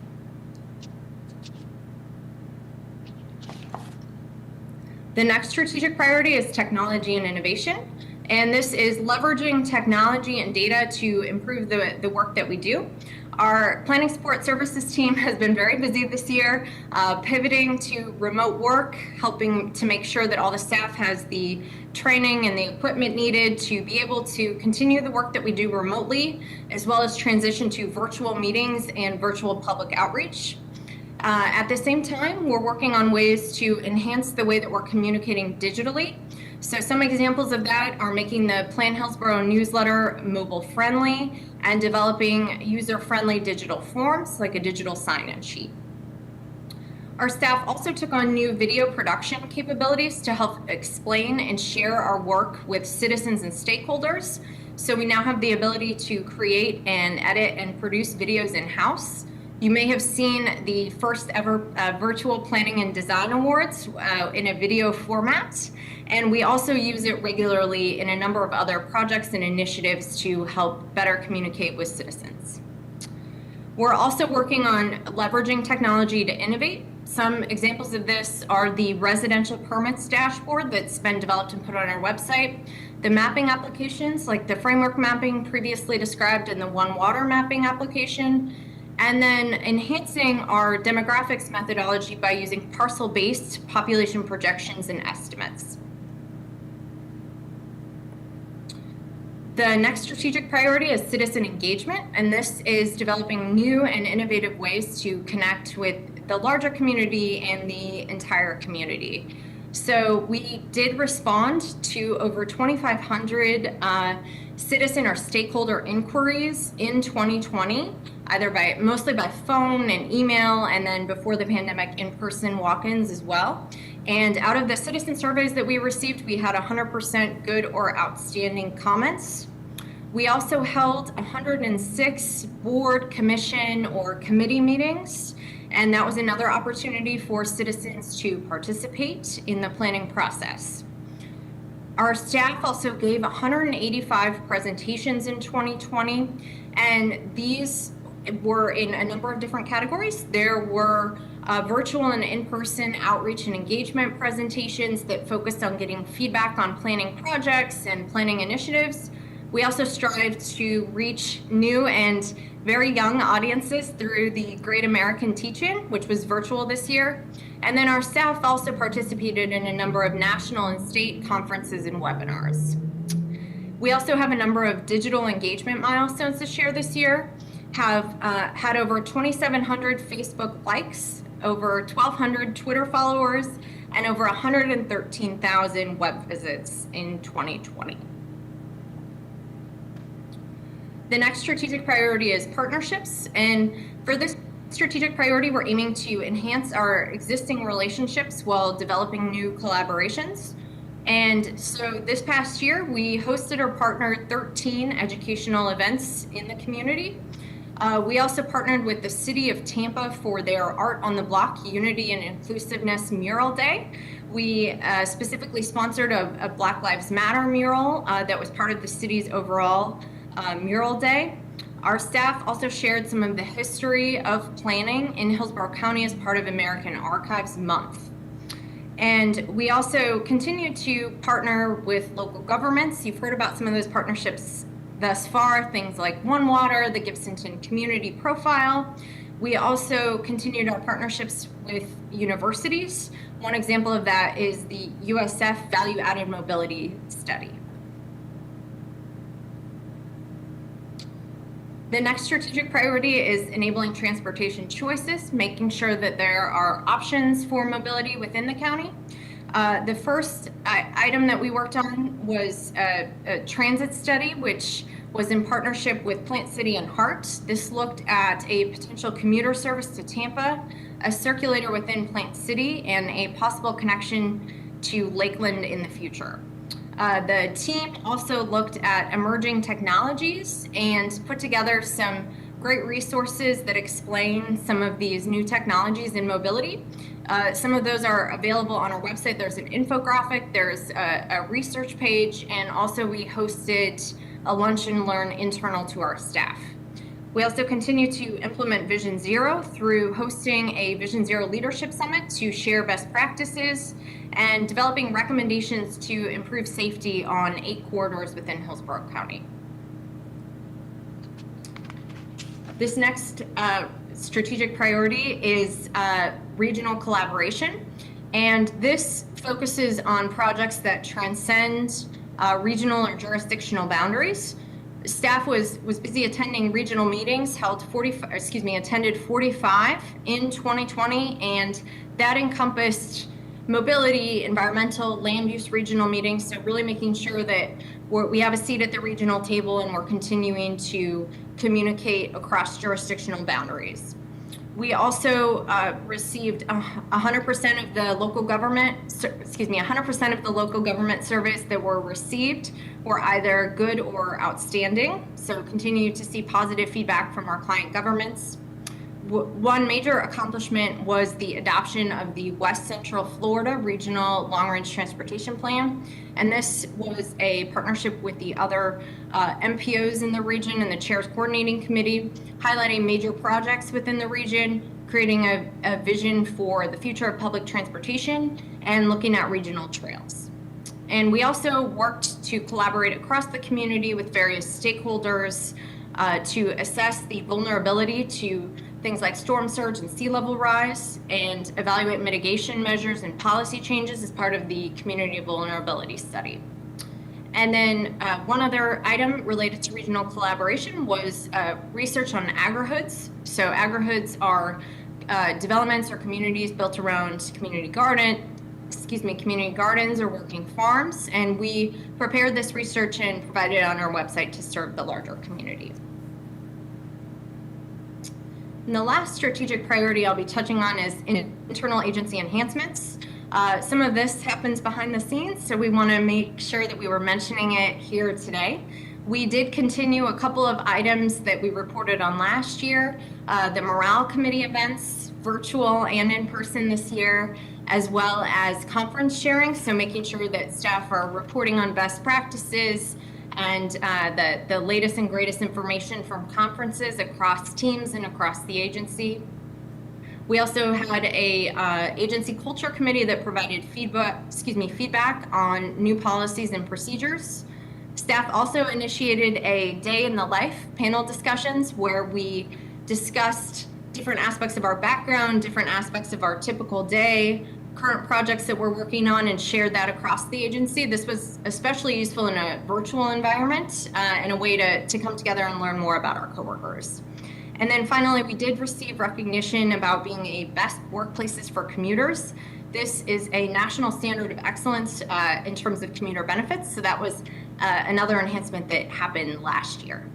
The next strategic priority is technology and innovation. And this is leveraging technology and data to improve the work that we do. Our planning support services team has been very busy this year, pivoting to remote work, helping to make sure that all the staff has the training and the equipment needed to be able to continue the work that we do remotely, as well as transition to virtual meetings and virtual public outreach. At the same time, we're working on ways to enhance the way that we're communicating digitally. So some examples of that are making the Plan Hillsborough newsletter mobile friendly and developing user-friendly digital forms like a digital sign-in sheet. Our staff also took on new video production capabilities to help explain and share our work with citizens and stakeholders. So we now have the ability to create and edit and produce videos in-house. You may have seen the first ever Virtual Planning and Design Awards in a video format. And we also use it regularly in a number of other projects and initiatives to help better communicate with citizens. We're also working on leveraging technology to innovate. Some examples of this are the residential permits dashboard that's been developed and put on our website, the mapping applications like the framework mapping previously described and the One Water mapping application, and then enhancing our demographics methodology by using parcel-based population projections and estimates. The next strategic priority is citizen engagement, and this is developing new and innovative ways to connect with the larger community and the entire community. So we did respond to over 2,500 citizen or stakeholder inquiries in 2020, either mostly by phone and email, and then before the pandemic, in-person walk-ins as well. And out of the citizen surveys that we received, we had 100% good or outstanding comments. We also held 106 board, commission, or committee meetings, and that was another opportunity for citizens to participate in the planning process. Our staff also gave 185 presentations in 2020, and these were in a number of different categories. There were virtual and in-person outreach and engagement presentations that focused on getting feedback on planning projects and planning initiatives. We also strived to reach new and very young audiences through the Great American Teach-In, which was virtual this year. And then our staff also participated in a number of national and state conferences and webinars. We also have a number of digital engagement milestones to share this year. Have had over 2,700 Facebook likes, over 1,200 Twitter followers, and over 113,000 web visits in 2020. The next strategic priority is partnerships, and for this strategic priority, we're aiming to enhance our existing relationships while developing new collaborations. And so this past year, we hosted or partnered 13 educational events in the community. We also partnered with the City of Tampa for their Art on the Block Unity and Inclusiveness Mural Day. We specifically sponsored a Black Lives Matter mural that was part of the city's overall mural day. Our staff also shared some of the history of planning in Hillsborough County as part of American Archives Month. And we also continue to partner with local governments. You've heard about some of those partnerships thus far, things like One Water, the Gibsonton Community Profile. We also continued our partnerships with universities. One example of that is the USF Value Added Mobility Study. The next strategic priority is enabling transportation choices, making sure that there are options for mobility within the county. The first item that we worked on was a transit study, which was in partnership with Plant City and Hart. This looked at a potential commuter service to Tampa, a circulator within Plant City, and a possible connection to Lakeland in the future. The team also looked at emerging technologies and put together some great resources that explain some of these new technologies in mobility. Some of those are available on our website. There's an infographic, there's a research page, and also we hosted a lunch and learn internal to our staff. We also continue to implement Vision Zero through hosting a Vision Zero Leadership Summit to share best practices and developing recommendations to improve safety on 8 corridors within Hillsborough County. This next strategic priority is regional collaboration, and this focuses on projects that transcend regional or jurisdictional boundaries. Staff was busy attending regional meetings, attended 45 in 2020, and that encompassed mobility, environmental, land use regional meetings. So really making sure that we have a seat at the regional table and we're continuing to communicate across jurisdictional boundaries. We also received 100% of the local government, 100% of the local government surveys that were received were either good or outstanding. So continue to see positive feedback from our client governments. One major accomplishment was the adoption of the West Central Florida Regional Long-Range Transportation Plan. And this was a partnership with the other MPOs in the region and the Chair's Coordinating Committee, highlighting major projects within the region, creating a vision for the future of public transportation, and looking at regional trails. And we also worked to collaborate across the community with various stakeholders to assess the vulnerability to things like storm surge and sea level rise, and evaluate mitigation measures and policy changes as part of the community vulnerability study. And then one other item related to regional collaboration was research on agrihoods. So agrihoods are developments or communities built around community gardens or working farms, and we prepared this research and provided it on our website to serve the larger community. And the last strategic priority I'll be touching on is internal agency enhancements. Some of this happens behind the scenes, so we want to make sure that we were mentioning it here today. We did continue a couple of items that we reported on last year, the morale committee events, virtual and in person this year, as well as conference sharing, so making sure that staff are reporting on best practices and the latest and greatest information from conferences across teams and across the agency. We also had a agency culture committee that provided feedback on new policies and procedures. Staff also initiated a day in the life panel discussions where we discussed different aspects of our background, different aspects of our typical day, current projects that we're working on, and shared that across the agency. This was especially useful in a virtual environment and a way to come together and learn more about our coworkers. And then finally, we did receive recognition about being a best workplaces for commuters. This is a national standard of excellence in terms of commuter benefits. So that was another enhancement that happened last year.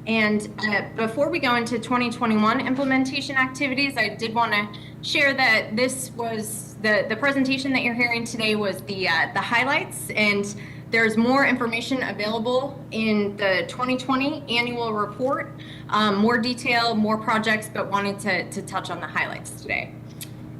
And before we go into 2021 implementation activities, I did want to share that this was the presentation that you're hearing today was the highlights, and there's more information available in the 2020 annual report, more detail, more projects, but wanted to touch on the highlights today.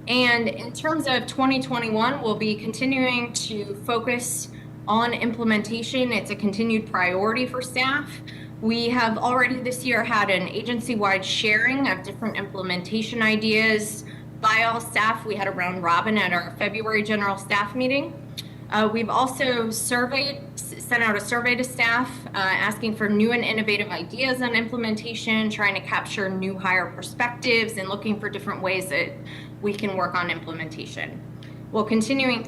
And in terms of 2021, we'll be continuing to focus on implementation. It's a continued priority for staff. We have already this year had an agency-wide sharing of different implementation ideas by all staff. We had a round robin at our February general staff meeting. We've also sent out a survey to staff asking for new and innovative ideas on implementation, trying to capture new hire perspectives, and looking for different ways that we can work on implementation. We'll be continuing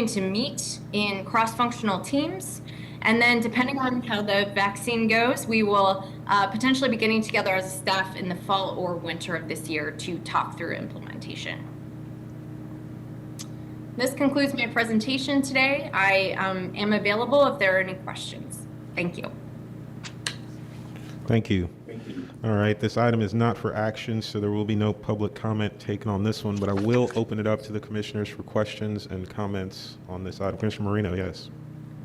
to meet in cross-functional teams, and then depending on how the vaccine goes, we will potentially be getting together as a staff in the fall or winter of this year to talk through implementation. This concludes my presentation today. I am available if there are any questions. Thank you. Thank you. All right, this item is not for action, so there will be no public comment taken on this one, but I will open it up to the commissioners for questions and comments on this item. Commissioner Marino, yes.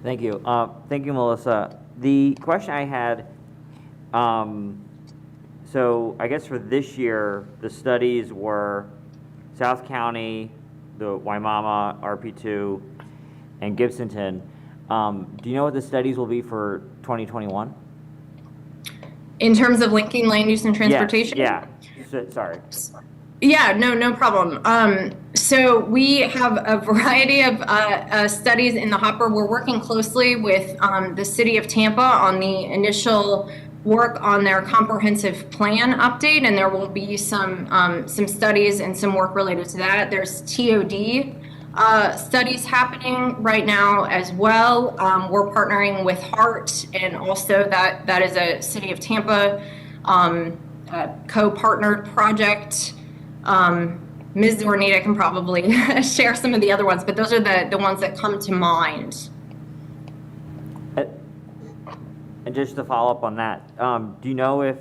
Thank you. Thank you, Melissa. The question I had, so I guess for this year, the studies were South County, the Waimama, RP2, and Gibsonton. Do you know what the studies will be for 2021? In terms of linking land use and transportation? Yeah. Sorry. Yeah, no problem. So we have a variety of studies in the hopper. We're working closely with the city of Tampa on the initial work on their comprehensive plan update, and there will be some studies and some work related to that. There's TOD studies happening right now as well. We're partnering with HART, and also that is a city of Tampa co-partnered project. Ms. Zornitta can probably share some of the other ones, but those are the ones that come to mind. And just to follow up on that, do you know if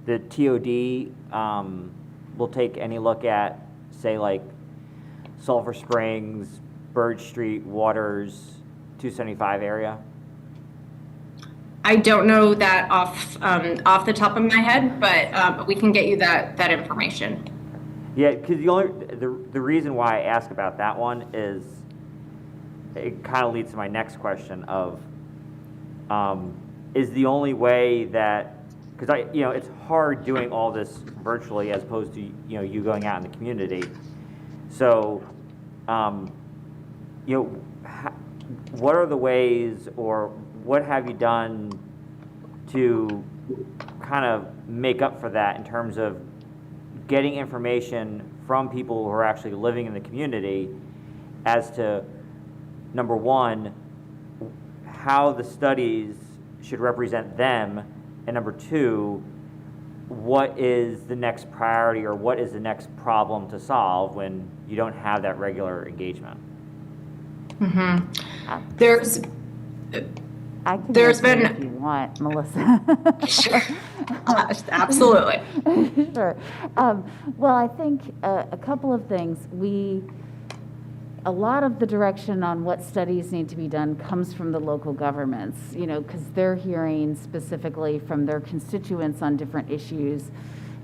the TOD will take any look at, say, like Sulphur Springs, Bird Street, Waters, 275 area? I don't know that off the top of my head, but we can get you that information. Yeah, because the reason why I ask about that one is it kind of leads to my next question of is the only way that, because it's hard doing all this virtually as opposed to you going out in the community. So what are the ways, or what have you done to kind of make up for that in terms of getting information from people who are actually living in the community as to, number one, how the studies should represent them, and number two, what is the next priority or what is the next problem to solve when you don't have that regular engagement? Mm-hmm. I can There's answer been, if you want, Melissa. Sure. Absolutely. Sure. Well, I think a couple of things. A lot of the direction on what studies need to be done comes from the local governments, because they're hearing specifically from their constituents on different issues.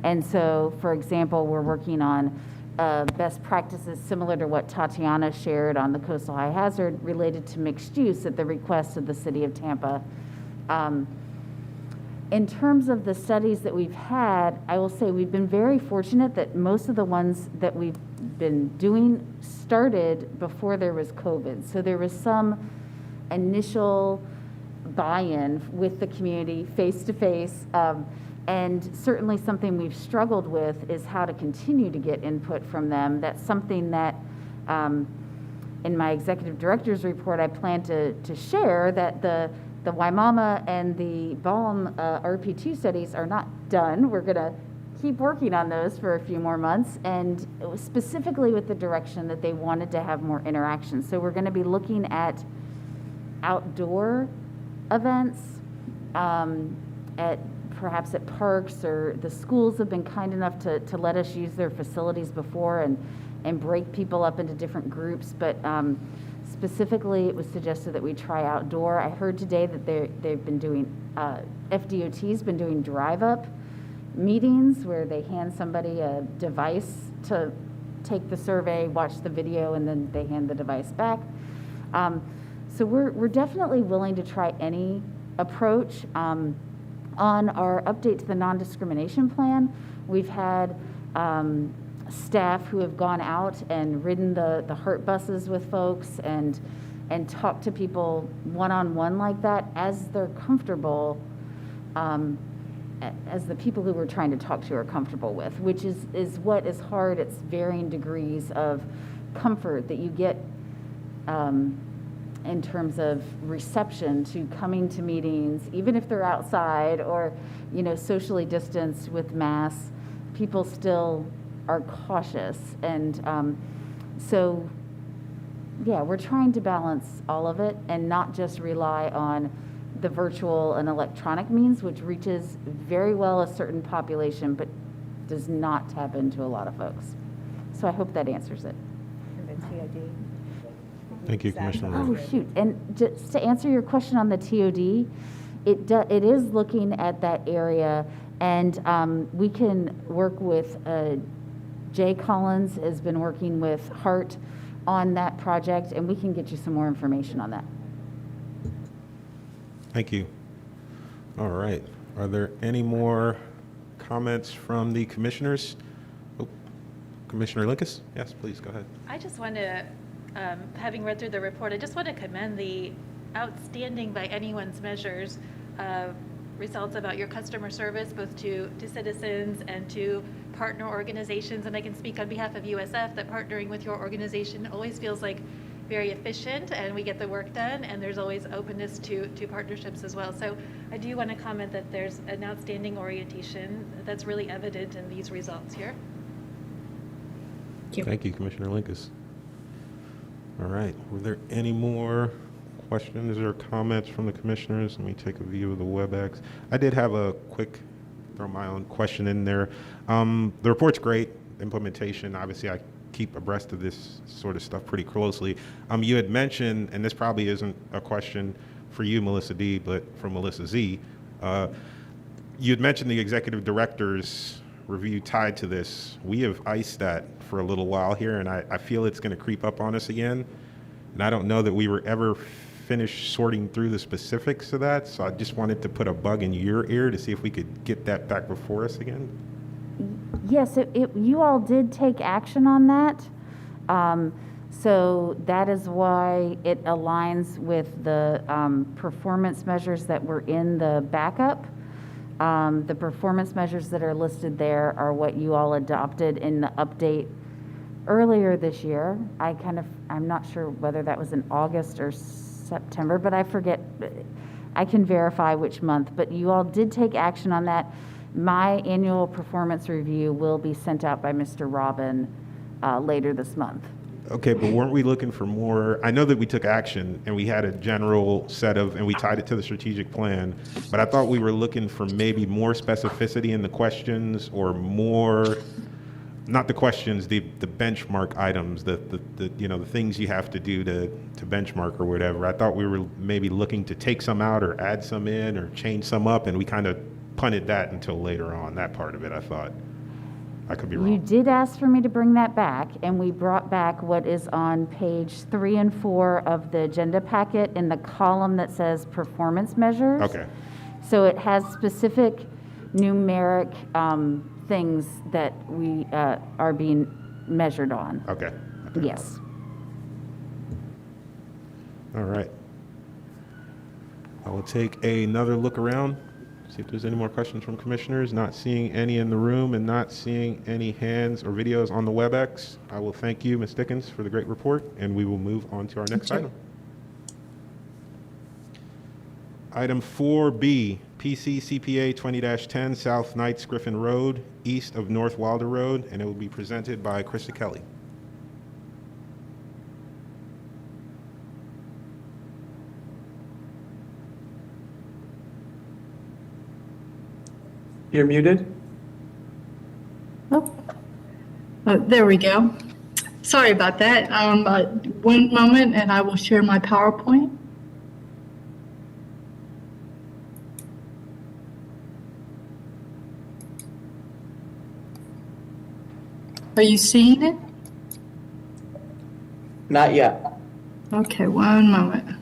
And so, for example, we're working on best practices similar to what Tatiana shared on the coastal high hazard related to mixed use at the request of the city of Tampa. In terms of the studies that we've had, I will say we've been very fortunate that most of the ones that we've been doing started before there was COVID. So there was some initial buy-in with the community face-to-face. And certainly something we've struggled with is how to continue to get input from them. That's something that in my executive director's report I plan to share, that the Waimama and the Balm RP2 studies are not done. We're gonna keep working on those for a few more months, and it was specifically with the direction that they wanted to have more interaction. So we're gonna be looking at outdoor events, perhaps at parks, or the schools have been kind enough to let us use their facilities before and break people up into different groups. But specifically, it was suggested that we try outdoor. I heard today that they've been doing, FDOT's been doing drive-up meetings where they hand somebody a device to take the survey, watch the video, and then they hand the device back. So we're definitely willing to try any approach. On our update to the non-discrimination plan, we've had staff who have gone out and ridden the HART buses with folks and talked to people one-on-one like that as they're comfortable, as the people who we're trying to talk to are comfortable with, which is what is hard. It's varying degrees of comfort that you get in terms of reception to coming to meetings, even if they're outside or, socially distanced with masks, people still are cautious. And so, yeah, we're trying to balance all of it and not just rely on the virtual and electronic means, which reaches very well a certain population, but does not tap into a lot of folks. So I hope that answers it. Thank you, Commissioner. Oh, shoot. And just to answer your question on the TOD, it is looking at that area, and we can work with, Jay Collins has been working with HART on that project, and we can get you some more information on that. Thank you. All right. Are there any more comments from the commissioners? Oh, Commissioner Linkus? Yes, please, go ahead. I just want to, having read through the report, I just want to commend the outstanding by anyone's measures results about your customer service, both to citizens and to partner organizations. And I can speak on behalf of USF that partnering with your organization always feels like very efficient, and we get the work done, and there's always openness to partnerships as well. So I do want to comment that there's an outstanding orientation that's really evident in these results here. Thank you, Commissioner Linkus. All right. Were there any more questions or comments from the commissioners? Let me take a view of the WebEx. I did have a quick, throw my own question in there. The report's great. Implementation, obviously, I keep abreast of this sort of stuff pretty closely. You had mentioned, and this probably isn't a question for you, Melissa D., but for Melissa Z. You had mentioned the executive director's review tied to this. We have iced that for a little while here, and I feel it's going to creep up on us again. And I don't know that we were ever finished sorting through the specifics of that, so I just wanted to put a bug in your ear to see if we could get that back before us again. Yes, you all did take action on that. So that is why it aligns with the performance measures that were in the backup. The performance measures that are listed there are what you all adopted in the update earlier this year. I'm not sure whether that was in August or September, but I forget. I can verify which month, but you all did take action on that. My annual performance review will be sent out by Mr. Robin later this month. Okay, but weren't we looking for more? I know that we took action and we had a general set of, and we tied it to the strategic plan, but I thought we were looking for maybe more specificity in the questions, or more, not the questions, the benchmark items, the things you have to do to benchmark or whatever. I thought we were maybe looking to take some out or add some in or change some up, and we kind of punted that until later on, that part of it, I thought. I could be wrong. You did ask for me to bring that back, and we brought back what is on page 3 and 4 of the agenda packet in the column that says performance measures. Okay. So it has specific numeric things that we are being measured on. Okay. Yes. All right. I will take another look around, see if there's any more questions from commissioners. Not seeing any in the room and not seeing any hands or videos on the WebEx. I will thank you, Ms. Dickens, for the great report, and we will move on to our next item. Item 4B, PC CPA 20-10 South Knights Griffin Road, east of North Wilder Road, and it will be presented by Krista Kelly. You're muted. Oh, there we go. Sorry about that. One moment and I will share my PowerPoint. Are you seeing it? Not yet. Okay, one moment.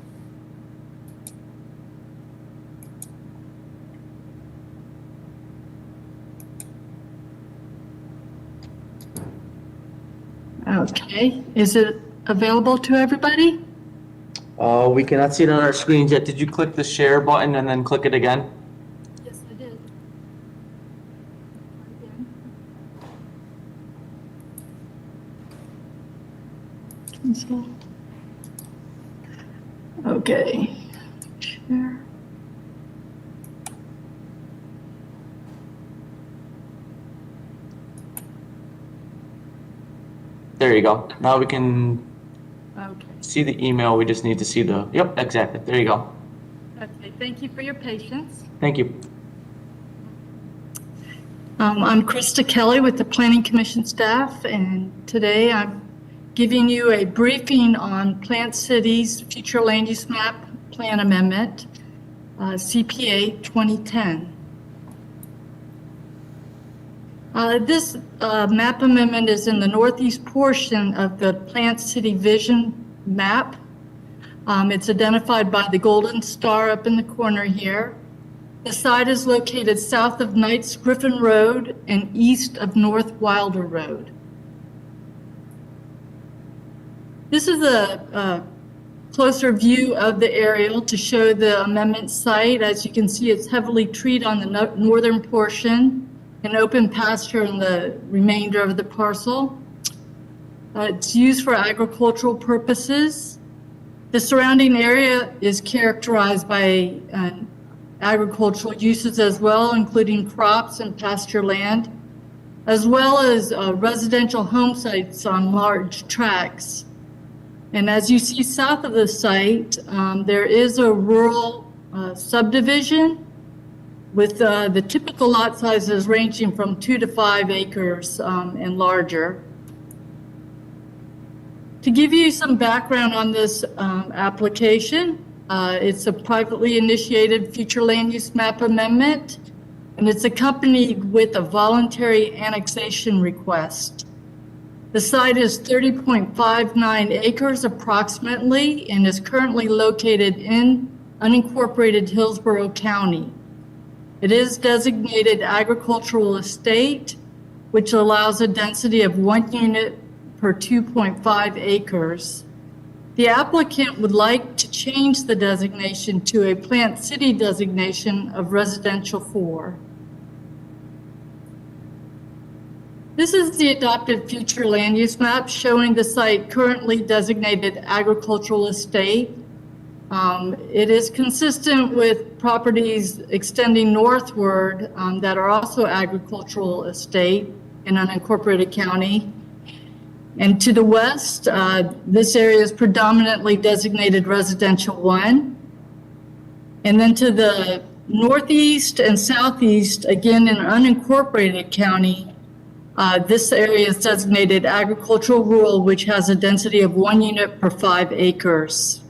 Okay, is it available to everybody? We cannot see it on our screens yet. Did you click the share button and then click it again? Yes, I did. Cancel. Okay. Share. There you go. Now we can Okay. see the email. We just need to see the, yep, exactly. There you go. Okay, thank you for your patience. Thank you. I'm Krista Kelly with the Planning Commission staff, and today I'm giving you a briefing on Plant City's Future Land Use Map Plan Amendment, CPA 2010. This map amendment is in the northeast portion of the Plant City Vision map. It's identified by the golden star up in the corner here. The site is located south of Knights Griffin Road and east of North Wilder Road. This is a closer view of the aerial to show the amendment site. As you can see, it's heavily treed on the northern portion and open pasture in the remainder of the parcel. It's used for agricultural purposes. The surrounding area is characterized by agricultural uses as well, including crops and pasture land, as well as residential home sites on large tracts. And as you see south of the site, there is a rural subdivision with the typical lot sizes ranging from 2 to 5 acres and larger. To give you some background on this application, it's a privately initiated future land use map amendment, and it's accompanied with a voluntary annexation request. The site is 30.59 acres approximately and is currently located in unincorporated Hillsborough County. It is designated agricultural estate, which allows a density of 1 unit per 2.5 acres. The applicant would like to change the designation to a Plant City designation of residential 4. This is the adopted future land use map showing the site currently designated agricultural estate. It is consistent with properties extending northward that are also agricultural estate in unincorporated county. And to the west, this area is predominantly designated residential 1. And then to the northeast and southeast, again in unincorporated county, this area is designated agricultural rural, which has a density of 1 unit per 5 acres.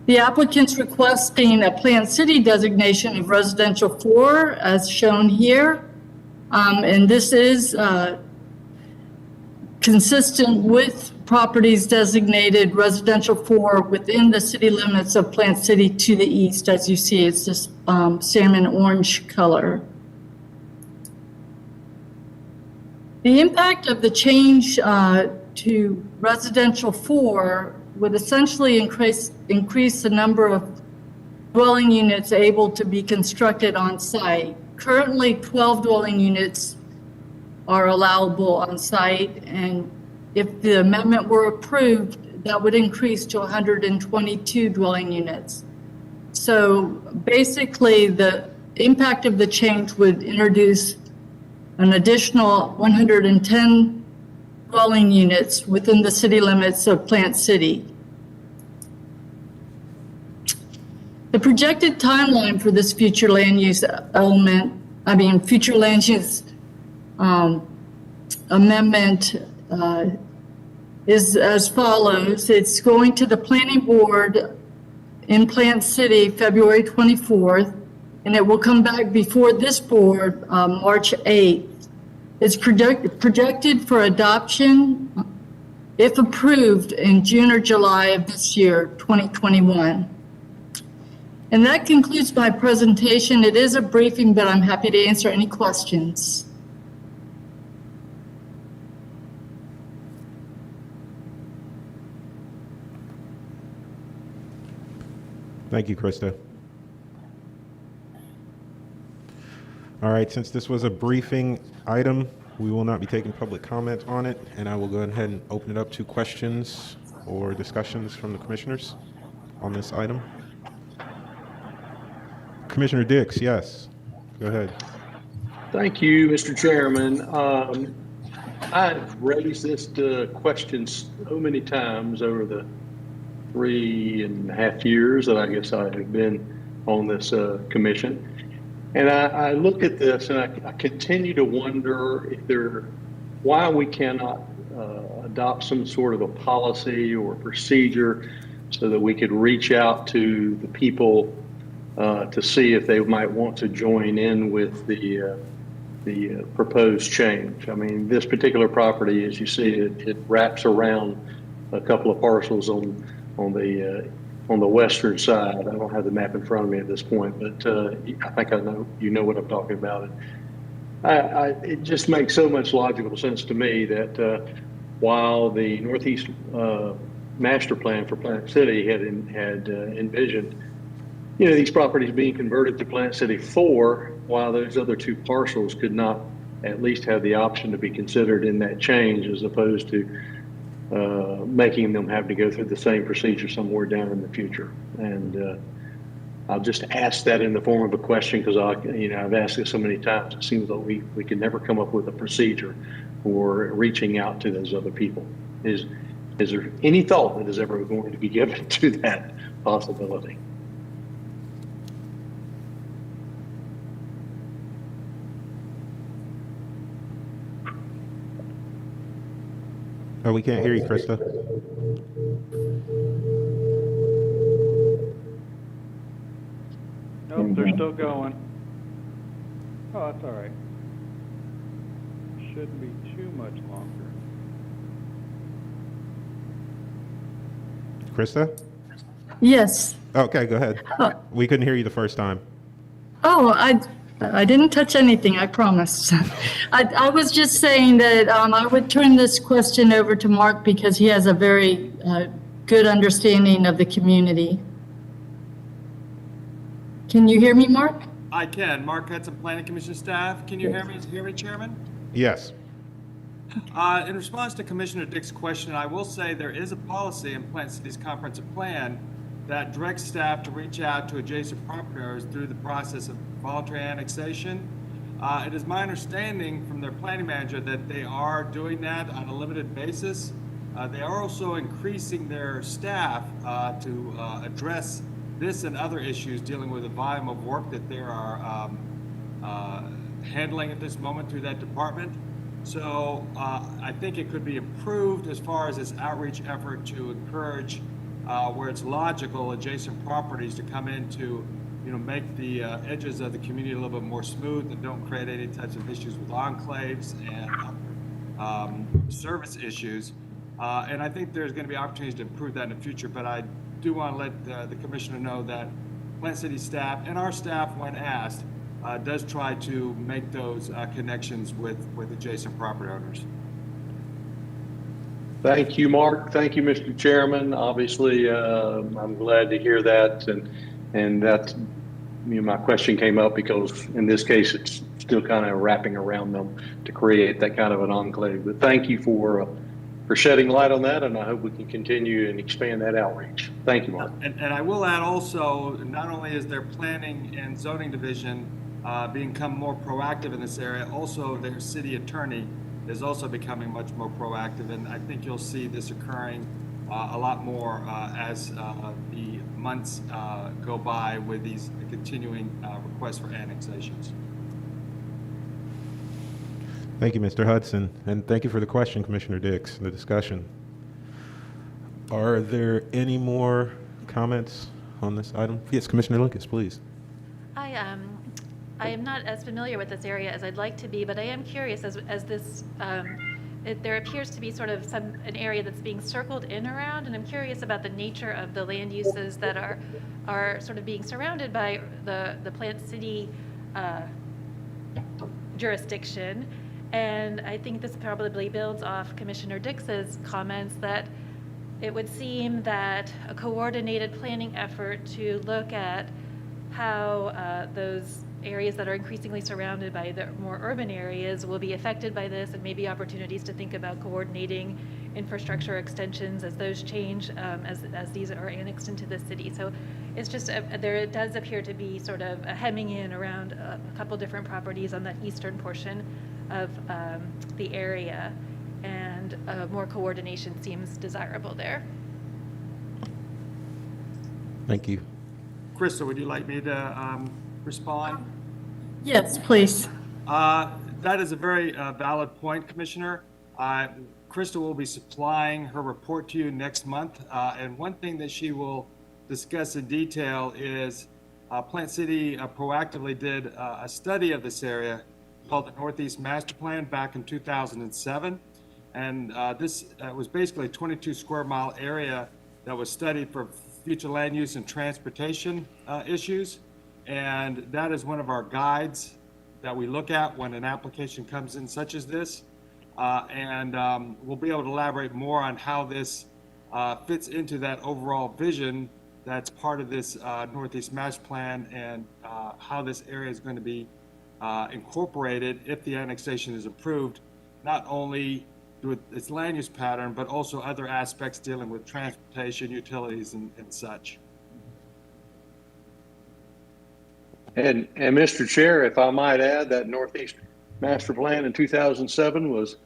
The applicant's requesting a Plant City designation of residential 4, as shown here. And this is consistent with properties designated residential 4 within the city limits of Plant City to the east. As you see, it's this salmon orange color. The impact of the change to residential 4 would essentially increase the number of dwelling units able to be constructed on site. Currently, 12 dwelling units are allowable on site, and if the amendment were approved, that would increase to 122 dwelling units. So basically, the impact of the change would introduce an additional 110 dwelling units within the city limits of Plant City. The projected timeline for this future land use future land use amendment is as follows. It's going to the planning board in Plant City February 24th, and it will come back before this board March 8th. It's projected for adoption, if approved, in June or July of this year, 2021. And that concludes my presentation. It is a briefing, but I'm happy to answer any questions. Thank you, Krista. All right, since this was a briefing item, we will not be taking public comment on it, and I will go ahead and open it up to questions or discussions from the commissioners on this item. Commissioner Dix, yes, go ahead. Thank you, Mr. Chairman. I've raised this question so many times over the 3.5 years that I guess I have been on this commission. And I look at this and I continue to wonder why we cannot adopt some sort of a policy or procedure so that we could reach out to the people to see if they might want to join in with the proposed change. I mean, this particular property, as you see, it wraps around a couple of parcels on the western side. I don't have the map in front of me at this point, but I think you know what I'm talking about. It just makes so much logical sense to me that while the Northeast Master Plan for Plant City had envisioned, these properties being converted to Plant City 4, while those other two parcels could not at least have the option to be considered in that change, as opposed to making them have to go through the same procedure somewhere down in the future. And I'll just ask that in the form of a question, because I've asked it so many times. It seems like we can never come up with a procedure for reaching out to those other people. Is there any thought that is ever going to be given to that possibility? Oh, we can't hear you, Krista. Nope, they're still going. Oh, that's all right. Shouldn't be too much longer. Krista? Yes. Okay, go ahead. We couldn't hear you the first time. Oh, I didn't touch anything, I promise. I was just saying that I would turn this question over to Mark because he has a very good understanding of the community. Can you hear me, Mark? I can. Mark Hudson, Planning Commission staff. Can you hear me, Chairman? Yes. In response to Commissioner Dick's question, I will say there is a policy in Plant City's comprehensive plan that directs staff to reach out to adjacent property owners through the process of voluntary annexation. It is my understanding from their planning manager that they are doing that on a limited basis. They are also increasing their staff to address this and other issues dealing with the volume of work that they are handling at this moment through that department. So I think it could be improved as far as this outreach effort to encourage where it's logical, adjacent properties to come in to, make the edges of the community a little bit more smooth and don't create any types of issues with enclaves and service issues. And I think there's going to be opportunities to improve that in the future, but I do want to let the commissioner know that Plant City staff and our staff, when asked, does try to make those connections with adjacent property owners. Thank you, Mark. Thank you, Mr. Chairman. Obviously, I'm glad to hear that, and that my question came up because in this case it's still kind of wrapping around them to create that kind of an enclave. But thank you for shedding light on that, and I hope we can continue and expand that outreach. Thank you, Mark. And I will add also, not only is their planning and zoning division become more proactive in this area, also their city attorney is also becoming much more proactive, and I think you'll see this occurring a lot more as the months go by with these continuing requests for annexations. Thank you, Mr. Hudson, and thank you for the question, Commissioner Dix, the discussion. Are there any more comments on this item? Yes, Commissioner Lucas, please. I am not as familiar with this area as I'd like to be, but I am curious as this, there appears to be sort of an area that's being circled in around, and I'm curious about the nature of the land uses that are sort of being surrounded by the Plant City jurisdiction. And I think this probably builds off Commissioner Dix's comments that it would seem that a coordinated planning effort to look at how those areas that are increasingly surrounded by the more urban areas will be affected by this, and maybe opportunities to think about coordinating infrastructure extensions as those change, as these are annexed into the city. So it's just, there does appear to be sort of a hemming in around a couple different properties on that eastern portion of the area, and more coordination seems desirable there. Thank you. Krista, would you like me to respond? Yes, please. That is a very valid point, Commissioner. Krista will be supplying her report to you next month, and one thing that she will discuss in detail is Plant City proactively did a study of this area called the Northeast Master Plan back in 2007, and this was basically a 22 square mile area that was studied for future land use and transportation issues. And that is one of our guides that we look at when an application comes in such as this. We'll be able to elaborate more on how this fits into that overall vision that's part of this Northeast Master Plan, and how this area is going to be incorporated if the annexation is approved, not only with its land use pattern, but also other aspects dealing with transportation, utilities, and such. And Mr. Chair, if I might add, that Northeast Master Plan in 2007 was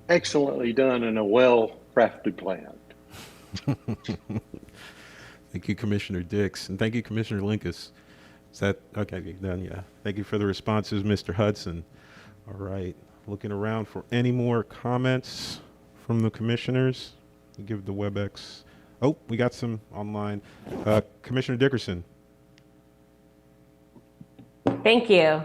excellently done and a well-crafted plan. Thank you, Commissioner Dix, and thank you, Commissioner Linkus. Is that okay? Done? Yeah. Thank you for the responses, Mr. Hudson. All right. Looking around for any more comments from the commissioners. Give the WebEx. Oh, we got some online. Commissioner Dickerson. Thank you.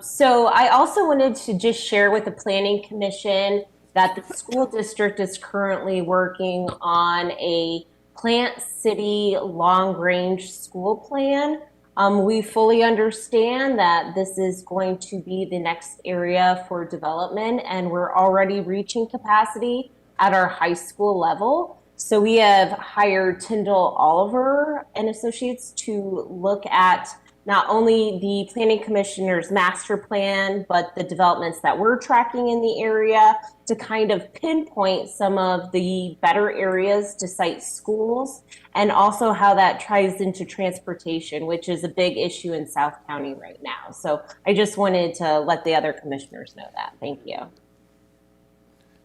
So I also wanted to just share with the Planning Commission that the school district is currently working on a Plant City long-range school plan. We fully understand that this is going to be the next area for development, and we're already reaching capacity at our high school level. So we have hired Tyndall Oliver and Associates to look at not only the Planning Commissioner's master plan, but the developments that we're tracking in the area to kind of pinpoint some of the better areas to site schools, and also how that ties into transportation, which is a big issue in South County right now. So I just wanted to let the other commissioners know that. Thank you.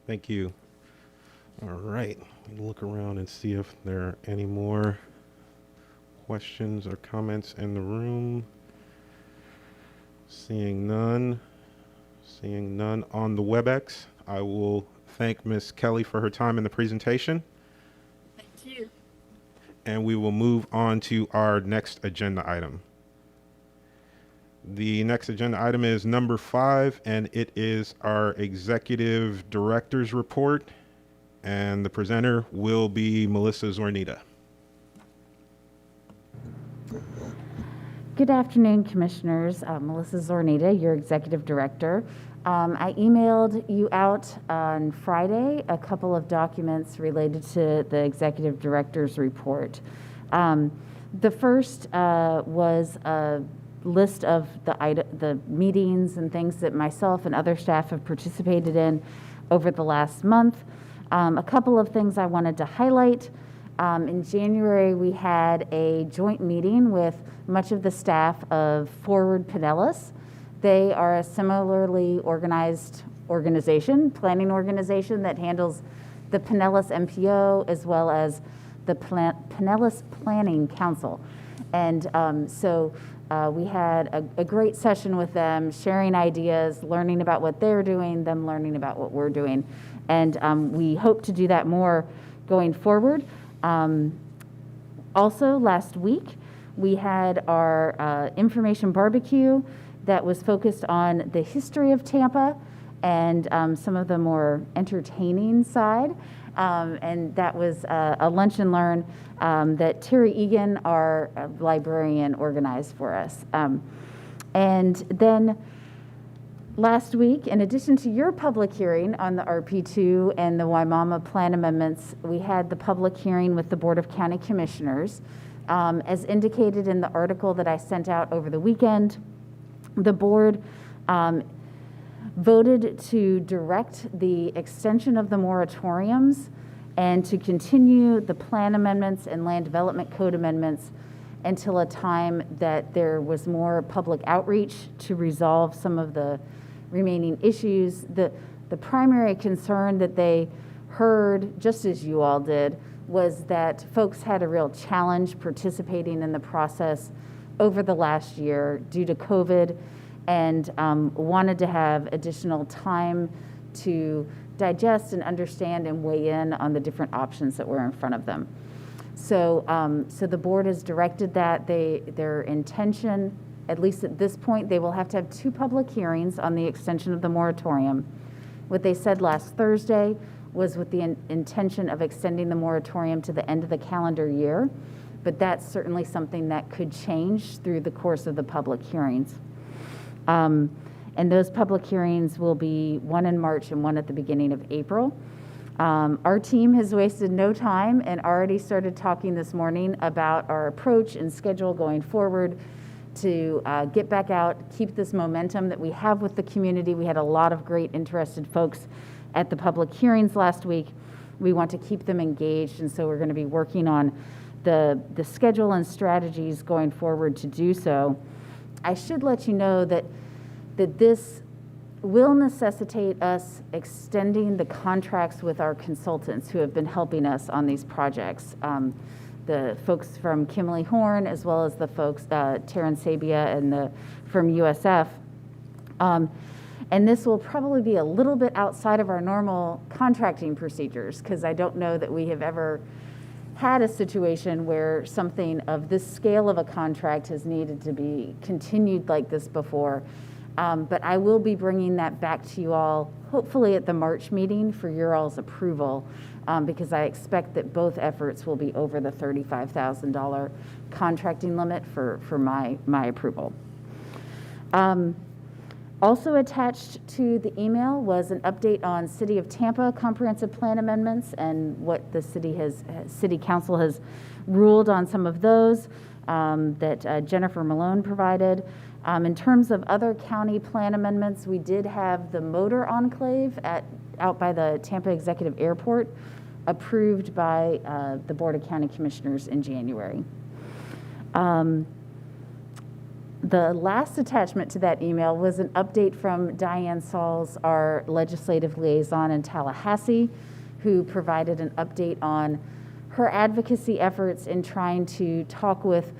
Thank you. All right. Look around and see if there are any more questions or comments in the room. Seeing none on the WebEx. I will thank Ms. Kelly for her time in the presentation. Thank you. And we will move on to our next agenda item. The next agenda item is number 5, and it is our executive director's report. And the presenter will be Melissa Zornitta. Good afternoon, Commissioners. Melissa Zornitta, your Executive Director. I emailed you out on Friday a couple of documents related to the Executive Director's report. The first was a list of the meetings and things that myself and other staff have participated in over the last month. A couple of things I wanted to highlight. In January, we had a joint meeting with much of the staff of Forward Pinellas. They are a similarly organized planning organization that handles the Pinellas MPO as well as the Pinellas Planning Council. And so we had a great session with them, sharing ideas, learning about what they're doing, them learning about what we're doing. And we hope to do that more going forward. Also, last week, we had our information barbecue that was focused on the history of Tampa and some of the more entertaining side. And that was a lunch and learn that Terry Egan, our librarian, organized for us. And then Last week, in addition to your public hearing on the RP2 and the Waimama plan amendments, we had the public hearing with the Board of County Commissioners. As indicated in the article that I sent out over the weekend, the board voted to direct the extension of the moratoriums and to continue the plan amendments and land development code amendments until a time that there was more public outreach to resolve some of the remaining issues. The primary concern that they heard, just as you all did, was that folks had a real challenge participating in the process over the last year due to COVID, and wanted to have additional time to digest and understand and weigh in on the different options that were in front of them. So, so the board has directed that their intention, at least at this point, they will have to have 2 public hearings on the extension of the moratorium. What they said last Thursday was with the intention of extending the moratorium to the end of the calendar year, but that's certainly something that could change through the course of the public hearings. And those public hearings will be one in March and one at the beginning of April. Our team has wasted no time and already started talking this morning about our approach and schedule going forward to get back out, keep this momentum that we have with the community. We had a lot of great interested folks at the public hearings last week. We want to keep them engaged, and so we're going to be working on the schedule and strategies going forward to do so. I should let you know that this will necessitate us extending the contracts with our consultants who have been helping us on these projects. The folks from Kimley Horn, as well as the folks, Taryn Sabia and from USF. And this will probably be a little bit outside of our normal contracting procedures, because I don't know that we have ever had a situation where something of this scale of a contract has needed to be continued like this before. But I will be bringing that back to you all, hopefully at the March meeting for your all's approval, because I expect that both efforts will be over the $35,000 contracting limit for my approval. Also attached to the email was an update on City of Tampa comprehensive plan amendments and what the City Council has ruled on some of those that Jennifer Malone provided. In terms of other county plan amendments, we did have the motor enclave out by the Tampa Executive Airport approved by the Board of County Commissioners in January. The last attachment to that email was an update from Diane Sauls, our legislative liaison in Tallahassee, who provided an update on her advocacy efforts in trying to talk with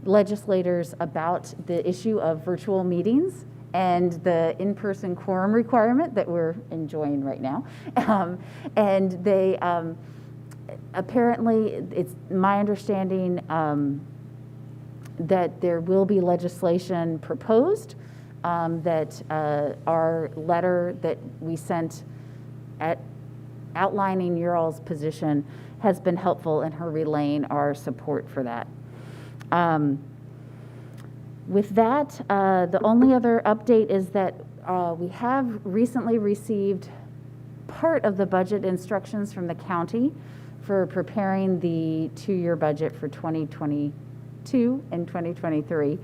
legislators about the issue of virtual meetings and the in-person quorum requirement that we're enjoying right now. And they apparently, it's my understanding that there will be legislation proposed, that our letter that we sent outlining your all's position has been helpful in her relaying our support for that. With that, the only other update is that we have recently received part of the budget instructions from the county for preparing the 2-year budget for 2022 and 2023.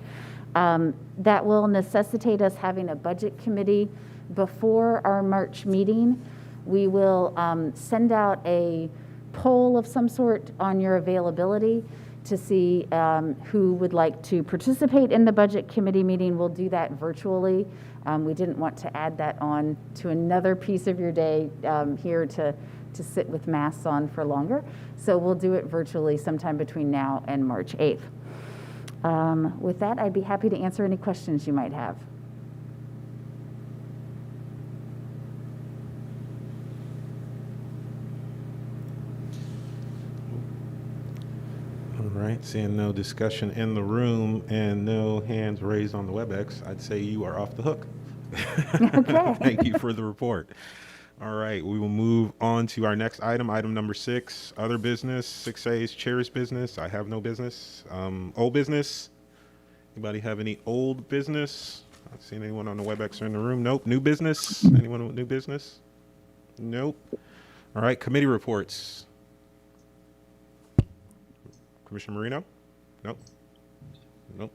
That will necessitate us having a budget committee before our March meeting. We will send out a poll of some sort on your availability to see who would like to participate in the budget committee meeting. We'll do that virtually. We didn't want to add that on to another piece of your day here to sit with masks on for longer. So we'll do it virtually sometime between now and March 8th. With that, I'd be happy to answer any questions you might have. All right, seeing no discussion in the room and no hands raised on the WebEx, I'd say you are off the hook. Okay. Thank you for the report. All right, we will move on to our next item, item number 6, other business. 6A is chair's business. I have no business. Old business. Anybody have any old business? Not seeing anyone on the WebEx or in the room. Nope. New business? Anyone with new business? Nope. All right, committee reports. Commissioner Marino? Nope. Nope.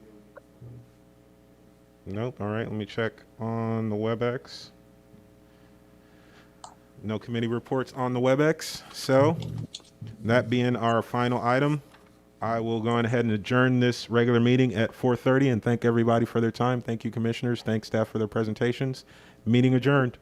Nope. All right, let me check on the WebEx. No committee reports on the WebEx. So, that being our final item, I will go ahead and adjourn this regular meeting at 4:30 and thank everybody for their time. Thank you, commissioners. Thanks, staff, for their presentations. Meeting adjourned.